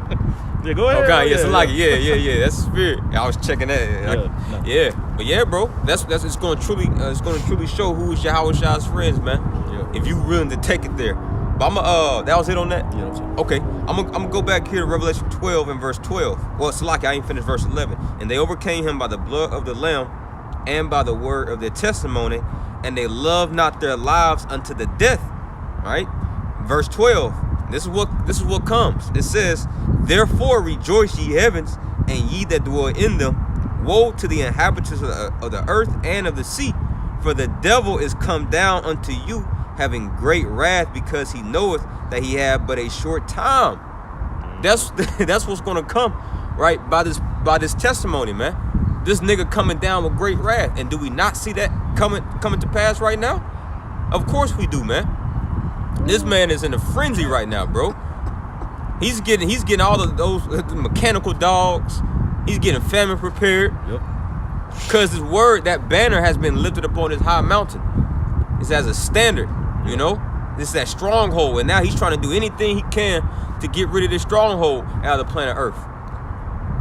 Yeah, go ahead.
Okay, yes, like that's spirit. I was checking that. But yeah, bro, that's it's gonna truly show who is Yahushua's friends, man.
Yeah.
If you willing to take it there. But that was it on that?
Yeah, that's it.
Okay, I'm gonna go back here to Revelation 12 and verse 12. Well, it's like I ain't finished verse 11. And they overcame him by the blood of the Lamb and by the word of their testimony, and they loved not their lives unto the death. All right, verse 12. This is what comes. It says, therefore rejoice ye heavens, and ye that dwell in them. Woe to the inhabitants of the earth and of the sea, for the devil is come down unto you, having great wrath, because he knoweth that he have but a short time. That's what's gonna come, right? By this testimony, man. This nigga coming down with great wrath. And do we not see that coming to pass right now? Of course we do, man. This man is in a frenzy right now, bro. He's getting all of those mechanical dogs. He's getting famine prepared.
Yep.
Because his word, that banner has been lifted upon his high mountain. It's as a standard, you know? It's that stronghold. And now he's trying to do anything he can to get rid of this stronghold out of the planet Earth.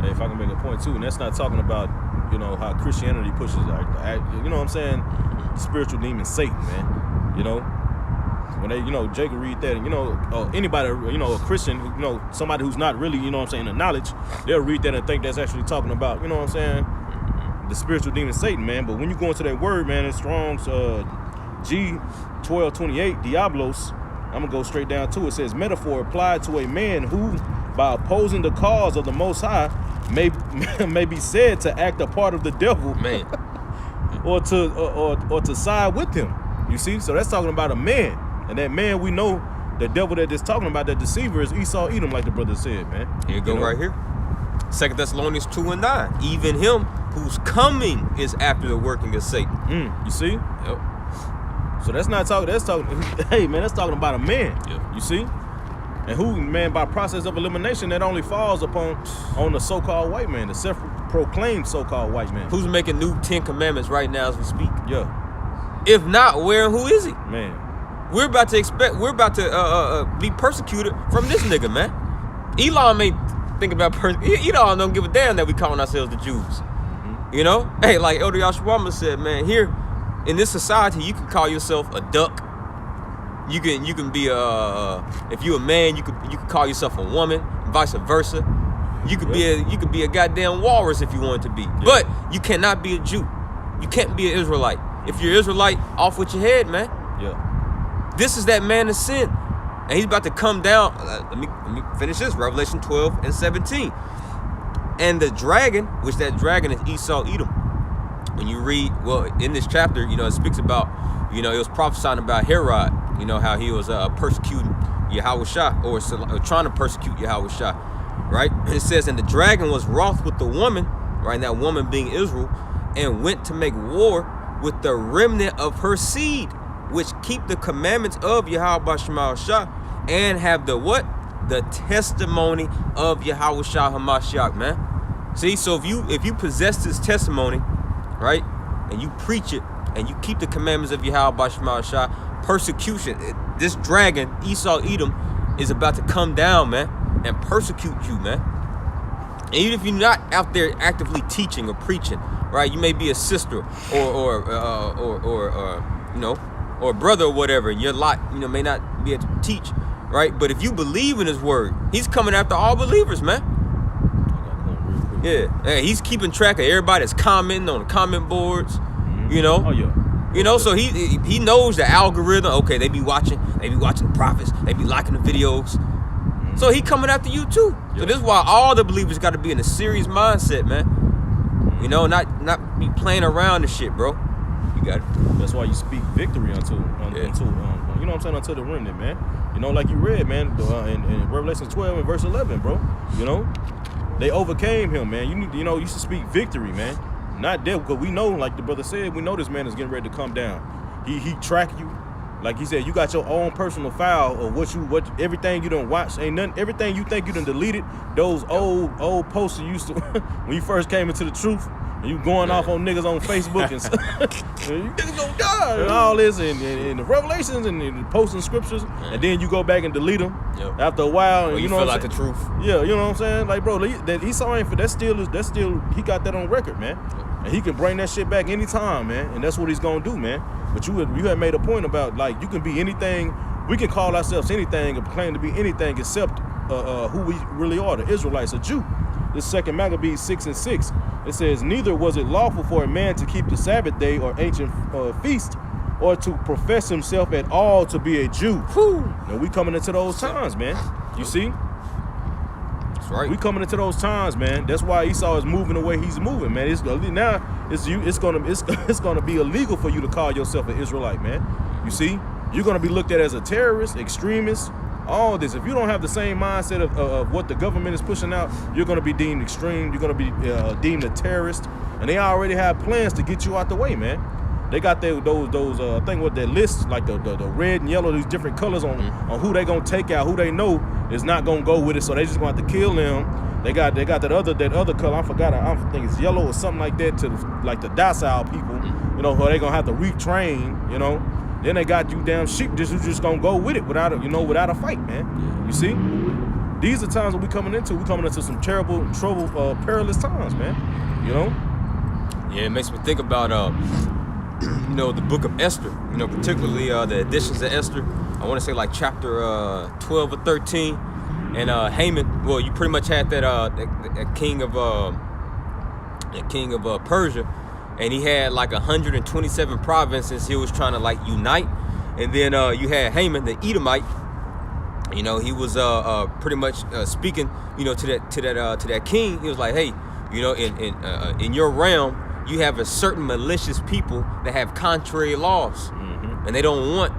Hey, if I can make a point too, and that's not talking about, you know, how Christianity pushes, you know what I'm saying? Spiritual demon Satan, man. You know? When they, you know, Jacob read that, and, you know, anybody, you know, a Christian, you know, somebody who's not really, you know what I'm saying, the knowledge, they'll read that and think that's actually talking about, you know what I'm saying, the spiritual demon Satan, man. But when you go into that word, man, in Strong's G1228, Diablos, I'm gonna go straight down to it. It says, metaphor applied to a man who, by opposing the cause of the Most High, may be said to act a part of the devil,
Man.
or to side with him. You see, so that's talking about a man. And that man, we know the devil that is talking about, that deceiver, is Esau Edom, like the brother said, man.
Here you go, right here. 2 Thessalonians 2:9. Even him whose coming is after the working of Satan.
You see?
Yep.
So that's talking, hey, man, that's talking about a man.
Yep.
You see? And who, man, by process of elimination, that only falls on the so-called white man, the self-proclaimed so-called white man.
Who's making new 10 commandments right now as we speak?
Yeah.
If not, where and who is he?
Man.
We're about to be persecuted from this nigga, man. Elon may think about Elon don't give a damn that we calling ourselves the Jews.
Mm-hmm.
You know? Hey, like Elder Yashwama said, man, here in this society, you can call yourself a duck. You can be if you a man, you could call yourself a woman, vice versa. You could be a goddamn walrus if you wanted to be. Yeah. But you cannot be a Jew. You can't be an Israelite. If you're Israelite, off with your head, man.
Yeah.
This is that man of sin. And he's about to come down. Let me finish this. Revelation 12 and 17. And the dragon, which that dragon is Esau Edom. When you read, well, in this chapter, you know, it speaks about, you know, it was prophesying about Herod, you know, how he was persecuting Yahushua, or trying to persecute Yahushua, right? It says, and the dragon was wroth with the woman, right? That woman being Israel, and went to make war with the remnant of her seed, which keep the commandments of Yahweh Shema Shah and have the what? The testimony of Yahweh Shah Hamashiach, man. See, so if you possess this testimony, right, and you preach it, and you keep the commandments of Yahweh Shema Shah, persecution, this dragon, Esau Edom, is about to come down, man, and persecute you, man. And even if you're not out there actively teaching or preaching, right, you may be a sister or you know, or a brother or whatever, and your lot, you know, may not be able to teach, right? But if you believe in his word, he's coming after all believers, man. Yeah, he's keeping track of everybody that's commenting on the comment boards, you know.
Oh yeah.
You know, so he knows the algorithm. Okay, they be watching the prophets, they be liking the videos. So he coming after you too. Yep. So this is why all the believers got to be in a serious mindset, man. You know, not be playing around and shit, bro. You got it.
That's why you speak victory unto you know what I'm saying, unto the remnant, man. You know, like you read, man, in Revelation 12 and verse 11, bro. You know, they overcame him, man. You should speak victory, man. Not death, because we know, like the brother said, we know this man is getting ready to come down. He track you. Like he said, you got your own personal file of what everything you done watch. Ain't nothing, everything you think you done deleted. Those old posts you used to when you first came into the truth, and you going off on niggas on Facebook and stuff. You niggas gonna die and all this and the revelations and the posting scriptures, and then you go back and delete them after a while. And
you know, feel like the truth.
Yeah, you know what I'm saying? Like, bro, that Esau ain't for that's still he got that on record, man. And he can bring that shit back anytime, man. And that's what he's gonna do, man. But you had made a point about, like, you can be anything. We can call ourselves anything and claim to be anything except who we really are, the Israelites, a Jew. This 2 Maccabees 6:6. It says, neither was it lawful for a man to keep the Sabbath day or ancient feast, or to profess himself at all to be a Jew. Now we coming into those times, man. You see?
That's right.
We coming into those times, man. That's why Esau is moving the way he's moving, man. It's gonna be illegal for you to call yourself an Israelite, man. You see? You're gonna be looked at as a terrorist, extremist, all this. If you don't have the same mindset of what the government is pushing out, you're gonna be deemed extreme. You're gonna be deemed a terrorist, and they already have plans to get you out the way, man. They got those thing with their lists, like the red and yellow, these different colors on who they gonna take out, who they know is not gonna go with it, so they just gonna have to kill them. They got that other color. I forgot. I think it's yellow or something like that to like the docile people. You know, who they gonna have to retrain. You know. Then they got you damn sheep just gonna go with it without a fight, man. You see? These are times that we coming into. We coming into some terrible, perilous times, man. You know?
Yeah, it makes me think about you know, the book of Esther. You know, particularly the editions of Esther. I want to say like chapter 12 or 13. And Haman. Well, you pretty much had that king of Persia. And he had like 127 provinces he was trying to like unite. And then you had Haman, the Edomite. You know, he was pretty much speaking, you know, to that king. He was like, hey, you know, in your realm, you have a certain malicious people that have contrary laws, and they don't want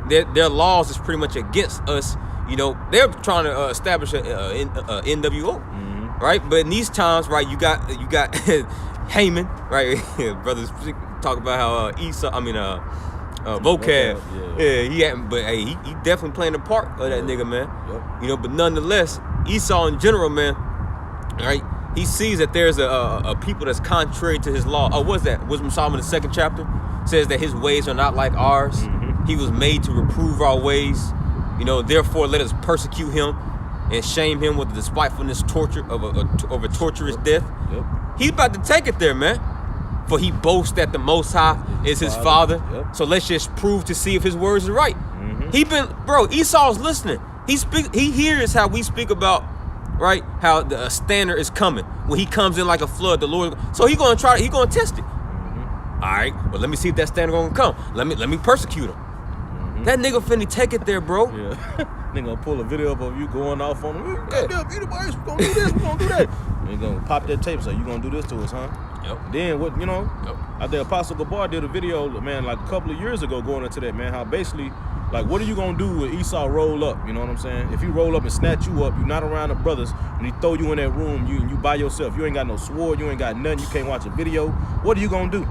their laws is pretty much against us. You know, they're trying to establish a NWO, right? But in these times, right, you got Haman, right? Brothers talk about how Vocab, he definitely playing a part of that nigga, man. Yep. You know, but nonetheless, Esau in general, man, right? He sees that there's a people that's contrary to his law. Oh, what's that? Wisdom of Solomon, the 2nd chapter, says that his ways are not like ours. He was made to reprove our ways. You know, therefore, let us persecute him and shame him with the despitefulness, torture of a torturous death. Yep. He's about to take it there, man. For he boasts that the Most High is his father. Yep. So let's just prove to see if his words are right. Esau's listening. He hears how we speak about, right, how the standard is coming. When he comes in like a flood, the Lord. So he gonna test it. All right, well, let me see if that standard gonna come. Let me persecute him. That nigga finna take it there, bro.
Yeah. Nigga gonna pull a video up of you going off on him. We're gonna do this, we're gonna do that. And he gonna pop that tape, so you gonna do this to us, huh? Yep. Then what, you know, I think Apostle Gabar did a video, man, like a couple of years ago going into that, man, how basically, like, what are you gonna do when Esau roll up? You know what I'm saying? If he roll up and snatch you up, you're not around the brothers, and he throw you in that room, you by yourself, you ain't got no sword, you ain't got nothing, you can't watch a video, what are you gonna do?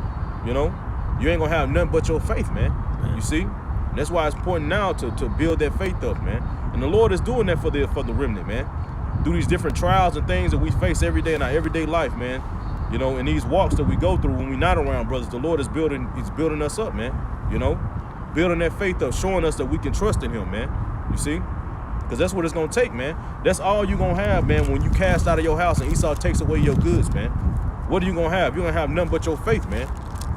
You know? You ain't gonna have nothing but your faith, man. You see? And that's why it's important now to build that faith up, man. And the Lord is doing that for the remnant, man. Through these different trials and things that we face every day in our everyday life, man. You know, in these walks that we go through when we're not around brothers, the Lord is building us up, man. You know, building that faith up, showing us that we can trust in him, man. You see? Because that's what it's going to take, man. That's all you're going to have, man, when you cast out of your house and Esau takes away your goods, man. What are you going to have? You're going to have nothing but your faith, man.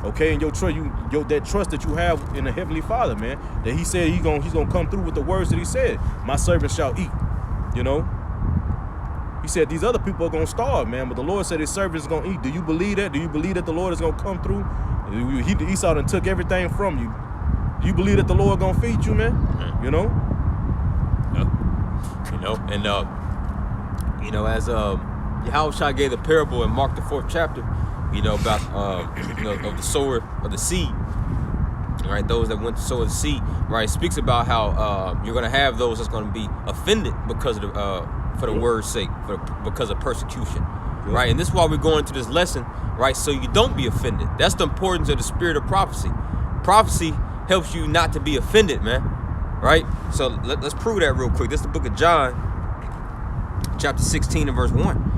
Okay, and that trust that you have in the Heavenly Father, man, that he said he's gonna come through with the words that he said. My servants shall eat, you know. He said these other people are gonna starve, man, but the Lord said his servants are gonna eat. Do you believe that? Do you believe that the Lord is gonna come through? Esau done took everything from you. Do you believe that the Lord gonna feed you, man? You know?
Yeah. You know, and you know, as Yahushua gave the parable in Mark the 4th chapter, you know, about you know, of the sower of the seed, right? Those that went to sow the seed, right? It speaks about how you're gonna have those that's gonna be offended because of the for the word's sake, because of persecution, right? And this is why we're going to this lesson, right? So you don't be offended. That's the importance of the spirit of prophecy. Prophecy helps you not to be offended, man, right? So let's prove that real quick. This is the book of John, chapter 16 and verse 1.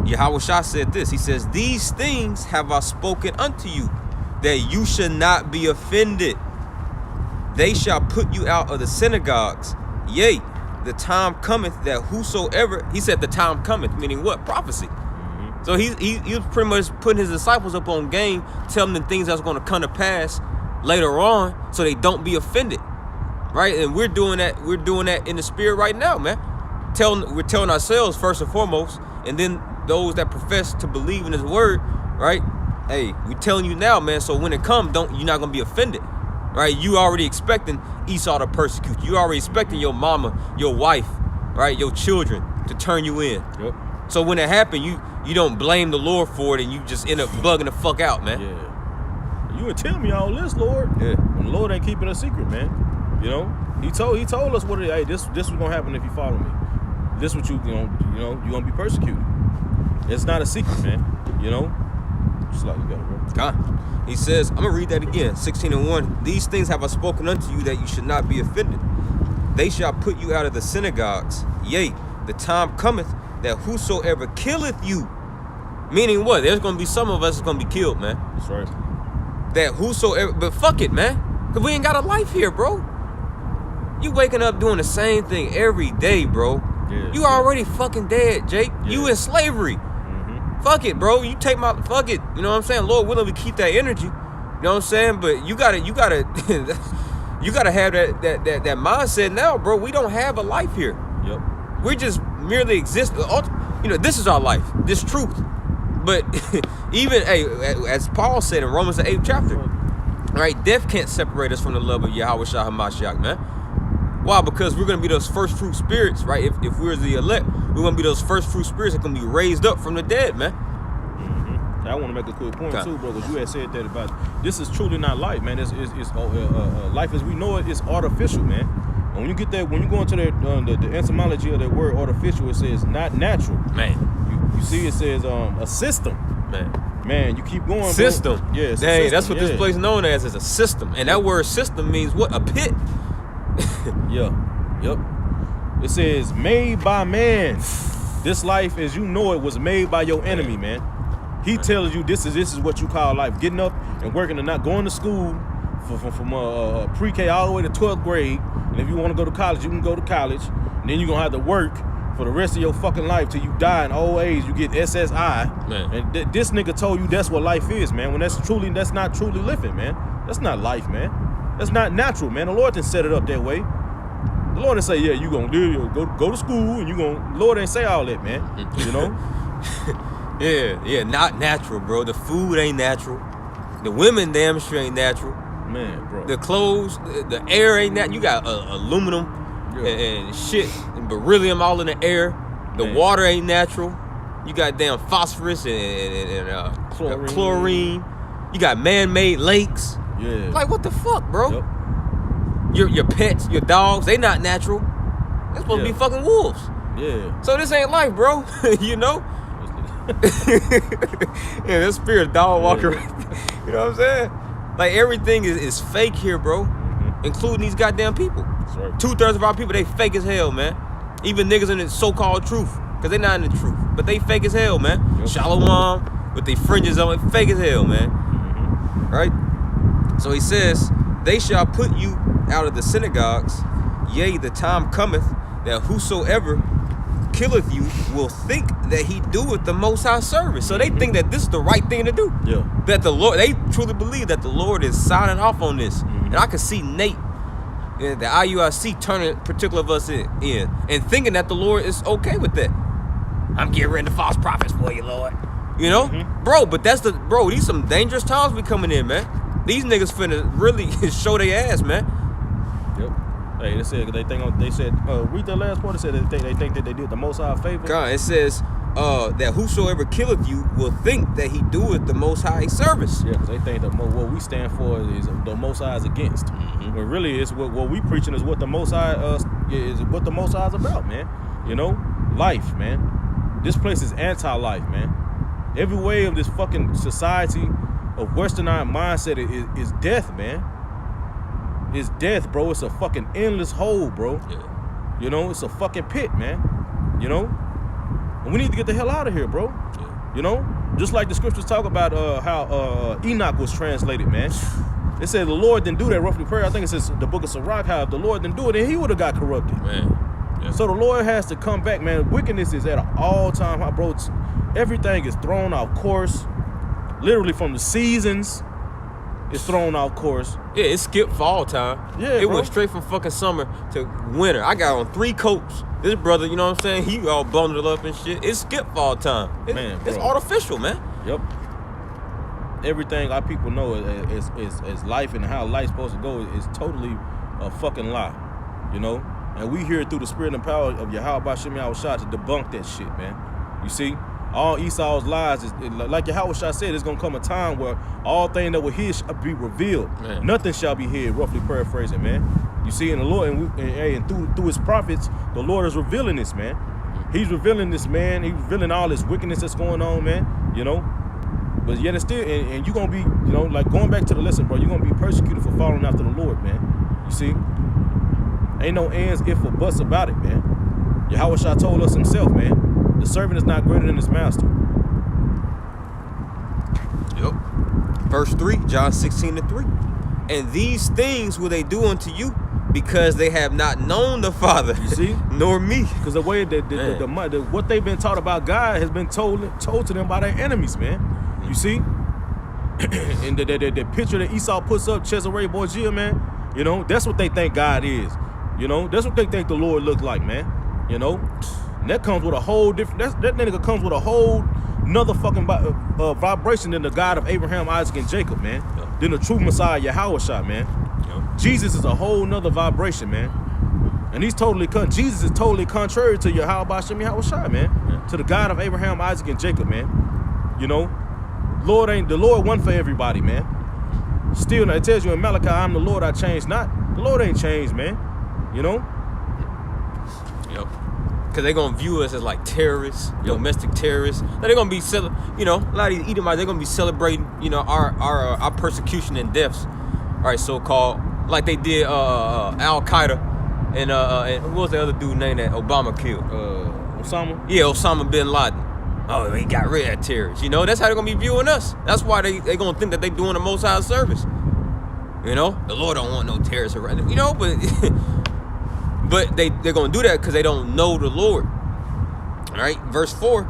Yahushua said this. He says, these things have I spoken unto you, that you should not be offended. They shall put you out of the synagogues. Yea, the time cometh that whosoever, he said the time cometh, meaning what? Prophecy. Mm-hmm. So he was pretty much putting his disciples up on game, telling them things that's going to come to pass later on so they don't be offended, right? And we're doing that in the spirit right now, man. We're telling ourselves first and foremost, and then those that profess to believe in his word, right? Hey, we're telling you now, man, so when it comes, you're not gonna be offended, right? You already expecting Esau to persecute you. You already expecting your mama, your wife, right, your children to turn you in. Yep. So when it happened, you don't blame the Lord for it, and you just end up bugging the fuck out, man.
Yeah. You would tell me all this, Lord. Yeah. And the Lord ain't keeping a secret, man. You know, he told us what it. Hey, this was gonna happen if you follow me. This what you're gonna be persecuted. It's not a secret, man. You know, just like you got it, bro.
He says, I'm gonna read that again. 16 and 1. These things have I spoken unto you, that you should not be offended. They shall put you out of the synagogues. Yea, the time cometh that whosoever killeth you, meaning what? There's gonna be some of us that's gonna be killed, man.
That's right.
That whosoever, but fuck it, man, cause we ain't got a life here, bro. You waking up doing the same thing every day, bro. Yeah, you already fucking dead, Jake. Yeah. You in slavery. Mm-hmm. Fuck it, bro. You take my fuck it. You know what I'm saying? Lord willing, we keep that energy. You know what I'm saying? But you gotta you gotta have that mindset now, bro. We don't have a life here.
Yep.
We just merely exist. You know, this is our life. This truth. But even as Paul said in Romans the 8th chapter, right? Death can't separate us from the love of Yahushua HaMashiach, man. Why? Because we're going to be those first fruit spirits, right? If we're the elect, we're going to be those first fruit spirits that can be raised up from the dead, man.
Mm-hmm. I want to make a quick point, too, bro, because you had said that about, this is truly not life, man. It's life as we know it is artificial, man. And when you get that, when you go into the etymology of that word artificial, it says not natural.
Man.
You see, it says a system. Man, you keep going,
system.
Bro. Yeah, it's
dang, that's what this place known as is a system. And that word system means what? A pit.
Yeah. Yep. It says made by man. This life as you know it was made by your enemy, man. He tells you this is what you call life. Getting up and working and not going to school from pre-K all the way to 12th grade. And if you want to go to college, you can go to college. And then you're going to have to work for the rest of your fucking life till you die in old age. You get SSI. Man. And this nigga told you that's what life is, man. When that's not truly living, man. That's not life, man. That's not natural, man. The Lord didn't set it up that way. The Lord didn't say, yeah, you gonna do it. Go to school and you gonna. The Lord didn't say all that, man. You know?
yeah, not natural, bro. The food ain't natural. The women damn sure ain't natural.
Man, bro.
The clothes, the air ain't natural. You got aluminum and shit and beryllium all in the air. The water ain't natural. You got damn phosphorus and chlorine. You got man-made lakes.
Yeah.
Like, what the fuck, bro? Yep. Your pets, your dogs, they not natural. They're supposed to be fucking wolves.
Yeah.
So this ain't life, bro. You know? Yeah, that spirit dog walking around. You know what I'm saying? Like, everything is fake here, bro. Mm-hmm. including these goddamn people.
That's right.
2/3 of our people, they fake as hell, man. Even niggas in the so-called truth, because they not in the truth, but they fake as hell, man.
Yep.
Shalom with their fringes on, fake as hell, man. Right? So he says, they shall put you out of the synagogues. Yea, the time cometh that whosoever killeth you will think that he doeth the Most High service. So they think that this is the right thing to do.
Yeah.
That the Lord, they truly believe that the Lord is signing off on this. And I can see Nate, the IUIC, turning particular of us in and thinking that the Lord is okay with that. I'm getting rid of the false prophets for you, Lord. You know? Bro, but these some dangerous times we coming in, man. These niggas finna really show their ass, man.
Yep. Hey, they said read the last part. It said they think that they did the Most High a favor.
God, it says that whosoever killeth you will think that he doeth the Most High service.
Yeah, because they think that what we stand for is the Most High is against. But really, it's what we preaching is what the Most High is what the Most High is about, man. You know, life, man. This place is anti-life, man. Every way of this fucking society of westernized mindset is death, man. It's death, bro. It's a fucking endless hole, bro.
Yeah.
You know, it's a fucking pit, man. You know? And we need to get the hell out of here, bro.
Yeah.
You know? Just like the scriptures talk about how Enoch was translated, man. It said the Lord didn't do that, roughly prayer. I think it says the book of Sirach, how if the Lord didn't do it, then he would have got corrupted.
Man. Yeah.
So the Lord has to come back, man. Wickedness is at an all-time high, bro. Everything is thrown off course. Literally from the seasons, it's thrown off course.
Yeah, it skipped fall time.
Yeah,
it
bro.
went straight from fucking summer to winter. I got on 3 coats. This brother, you know what I'm saying? He all bundled up and shit. It skipped fall time. It's
bro.
artificial, man.
Yep. Everything our people know is life and how life's supposed to go is totally a fucking lie, you know? And we here through the spirit and power of Yahweh Bashim Yahushua to debunk that shit, man. You see? All Esau's lies, is like Yahushua said, it's going to come a time where all things that were hid shall be revealed.
Man.
Nothing shall be hid, roughly paraphrasing, man. You see, and the Lord, and through his prophets, the Lord is revealing this, man. He's revealing this, man. He's revealing all this wickedness that's going on, man, you know? But yet it's still, and you're going to be, you know, like going back to the lesson, bro, you're going to be persecuted for following after the Lord, man. You see? Ain't no ands, if, or buts about it, man. Yahushua told us himself, man. The servant is not greater than his master.
Yep. Verse 3, John 16:3. And these things will they do unto you because they have not known the Father,
You see?
nor me.
Because the way that what they've been taught about God has been told to them by their enemies, man. You see? And the picture that Esau puts up, Cesare Borgia, man, you know, that's what they think God is. You know, that's what they think the Lord looks like, man. You know? And that comes with a whole different, that nigga comes with a whole another fucking vibration than the God of Abraham, Isaac, and Jacob, man.
Yeah.
Than the true Messiah, Yahushua, man.
Yep.
Jesus is a whole nother vibration, man. And Jesus is totally contrary to Yahweh Bashim Yahushua, man.
Yeah.
To the God of Abraham, Isaac, and Jacob, man. You know? The Lord one for everybody, man. Still, it tells you in Malachi, I'm the Lord, I change not. The Lord ain't changed, man. You know?
Yep. Because they're going to view us as like terrorists, domestic terrorists. Now they're going to be, you know, a lot of these Edomites, they're going to be celebrating, you know, our persecution and deaths. All right, so-called, like they did Al-Qaeda and what was the other dude named that Obama killed?
Osama?
Yeah, Osama bin Laden. Oh, he got rid of terrorists. You know, that's how they're going to be viewing us. That's why they going to think that they doing the Most High service. You know, the Lord don't want no terrorists around. You know, but but they're going to do that because they don't know the Lord. All right, verse 4,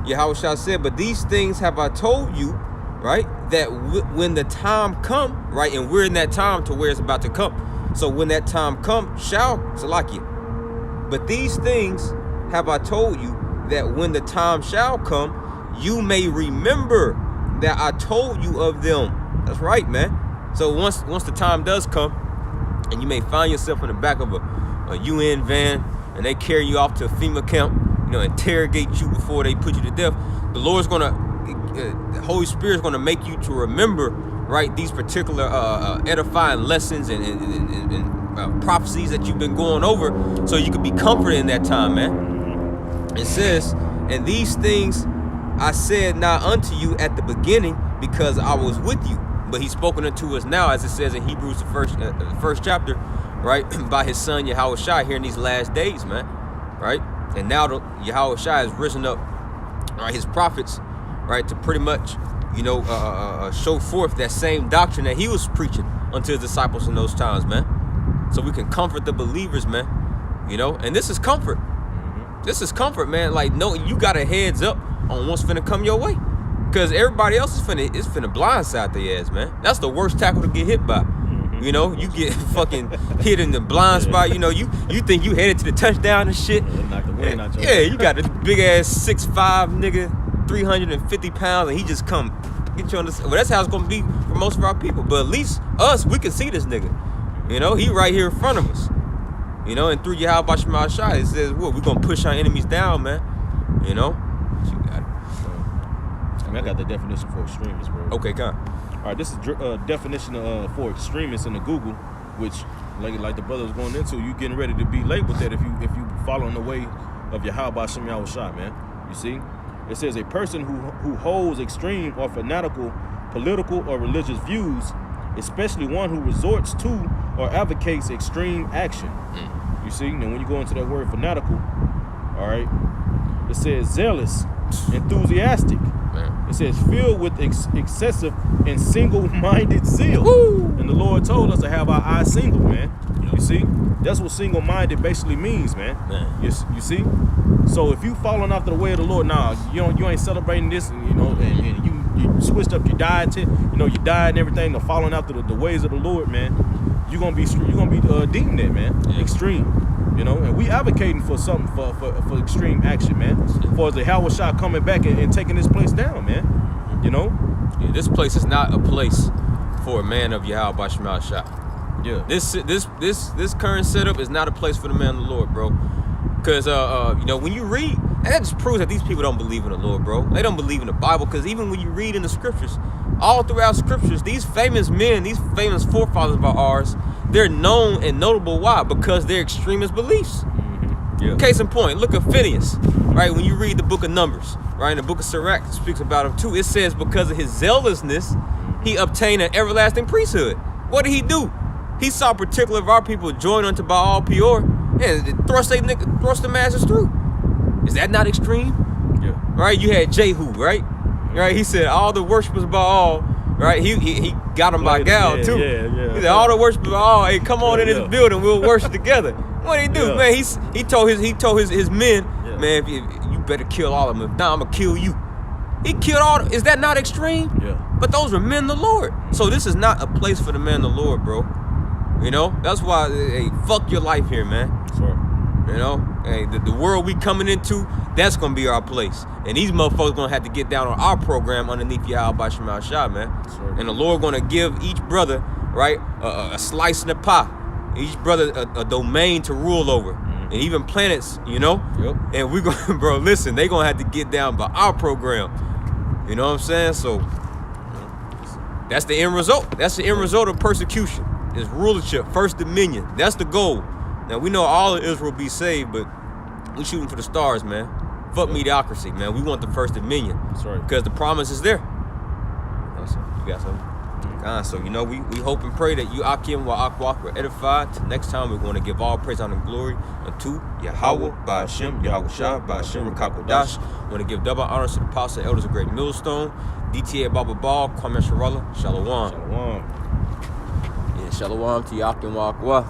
Yahushua said, but these things have I told you, right, that when the time come, right, and we're in that time to where it's about to come. So when that time come, Salakia. But these things have I told you that when the time shall come, you may remember that I told you of them. That's right, man. So once the time does come, and you may find yourself in the back of a UN van, and they carry you off to a FEMA camp, you know, interrogate you before they put you to death, the Lord's the Holy Spirit's gonna make you to remember, right, these particular edifying lessons and prophecies that you've been going over, so you can be comforted in that time, man. It says, and these things I said not unto you at the beginning, because I was with you. but he's spoken unto us now, as it says in Hebrews, the first chapter, right, by his son Yahushua here in these last days, man, right? And now Yahushua has risen up, right, his prophets, right, to pretty much, you know, show forth that same doctrine that he was preaching unto his disciples in those times, man. So we can comfort the believers, man, you know, and this is comfort. This is comfort, man. Like, no, you got a heads up on what's finna come your way. Because everybody else is finna blindside their ass, man. That's the worst tackle to get hit by. You know, you get fucking hit in the blind spot. You know, you think you headed to the touchdown and shit.
Knock the wind out your
Yeah, you got this big ass 6'5" nigga, 350 pounds, and he just come get you on the. Well, that's how it's gonna be for most of our people. But at least us, we can see this nigga. You know, he right here in front of us. You know, and through Yahweh Shema Shai, it says, what, we're gonna push our enemies down, man. You know? You got it.
I mean, I got the definition for extremists, bro.
Okay, come.
All right, this is definition for extremists in the Google, which, like the brother was going into, you getting ready to be labeled that if you following the way of Yahweh Shem Yahushua, man. You see? It says a person who holds extreme or fanatical political or religious views, especially one who resorts to or advocates extreme action. You see? Now, when you go into that word fanatical, all right, it says zealous, enthusiastic. Man. It says filled with excessive and single-minded zeal. Woo! And the Lord told us to have our eyes single, man. You see? That's what single-minded basically means, man. You see? So if you falling after the way of the Lord, you ain't celebrating this, and you know, and you switched up your diet, your diet and everything, and following after the ways of the Lord, man. You're gonna be deeming that, man. Yeah. Extreme, you know, and we advocating for something for extreme action, man. For the Yahushua coming back and taking this place down, man. You know,
yeah, this place is not a place for a man of Yahweh Shema Shai.
Yeah,
this current setup is not a place for the man of the Lord, bro. Because you know, when you read, and that just proves that these people don't believe in the Lord, bro. They don't believe in the Bible. Because even when you read in the scriptures, all throughout scriptures, these famous men, these famous forefathers of ours, they're known and notable. Why? Because they're extremist beliefs. Yeah. Case in point, look at Phineas, right? When you read the book of Numbers, right? In the book of Sirach, it speaks about him too. It says because of his zealousness, he obtained an everlasting priesthood. What did he do? He saw particular of our people join unto Baal Peor and thrust the masses through. Is that not extreme?
Yeah.
Right? You had Jehu, right? Right? He said all the worshipers of Baal, right? He got them by gal too.
Yeah.
He said all the worshipers of Baal, hey, come on in this building, we'll worship together. What did he do, man? He told his men, man, if you better kill all of them. If not, I'm gonna kill you. He killed all. Is that not extreme?
Yeah.
But those were men of the Lord. So this is not a place for the man of the Lord, bro. You know, that's why, hey, fuck your life here, man.
That's right.
You know, hey, the world we coming into, that's gonna be our place. And these motherfuckers gonna have to get down on our program underneath Yahweh Shema Shai, man.
Right.
And the Lord gonna give each brother, right, a slice in the pie. Each brother a domain to rule over. And even planets, you know?
Yep.
And we gonna, bro, listen, they gonna have to get down by our program. You know what I'm saying? So that's the end result. That's the end result of persecution. Is rulership, first dominion. That's the goal. Now we know all of Israel be saved, but we shooting for the stars, man. Fuck mediocrity, man. We want the first dominion.
That's right.
Because the promise is there. You got something? So, you know, we hope and pray that you, Akim, wa Akwak, were edified. Till next time, we're going to give all praise, honor, and glory unto Yahweh, Ba'ashem, Yahushua, Ba'ashem, Rakakodash. I want to give double honors to the apostle, elders of Great Millstone, DTA Baba Ball, Kwame Sharala, Shalom.
Shalom.
Yeah, Shalom to Yakim wa Akwa.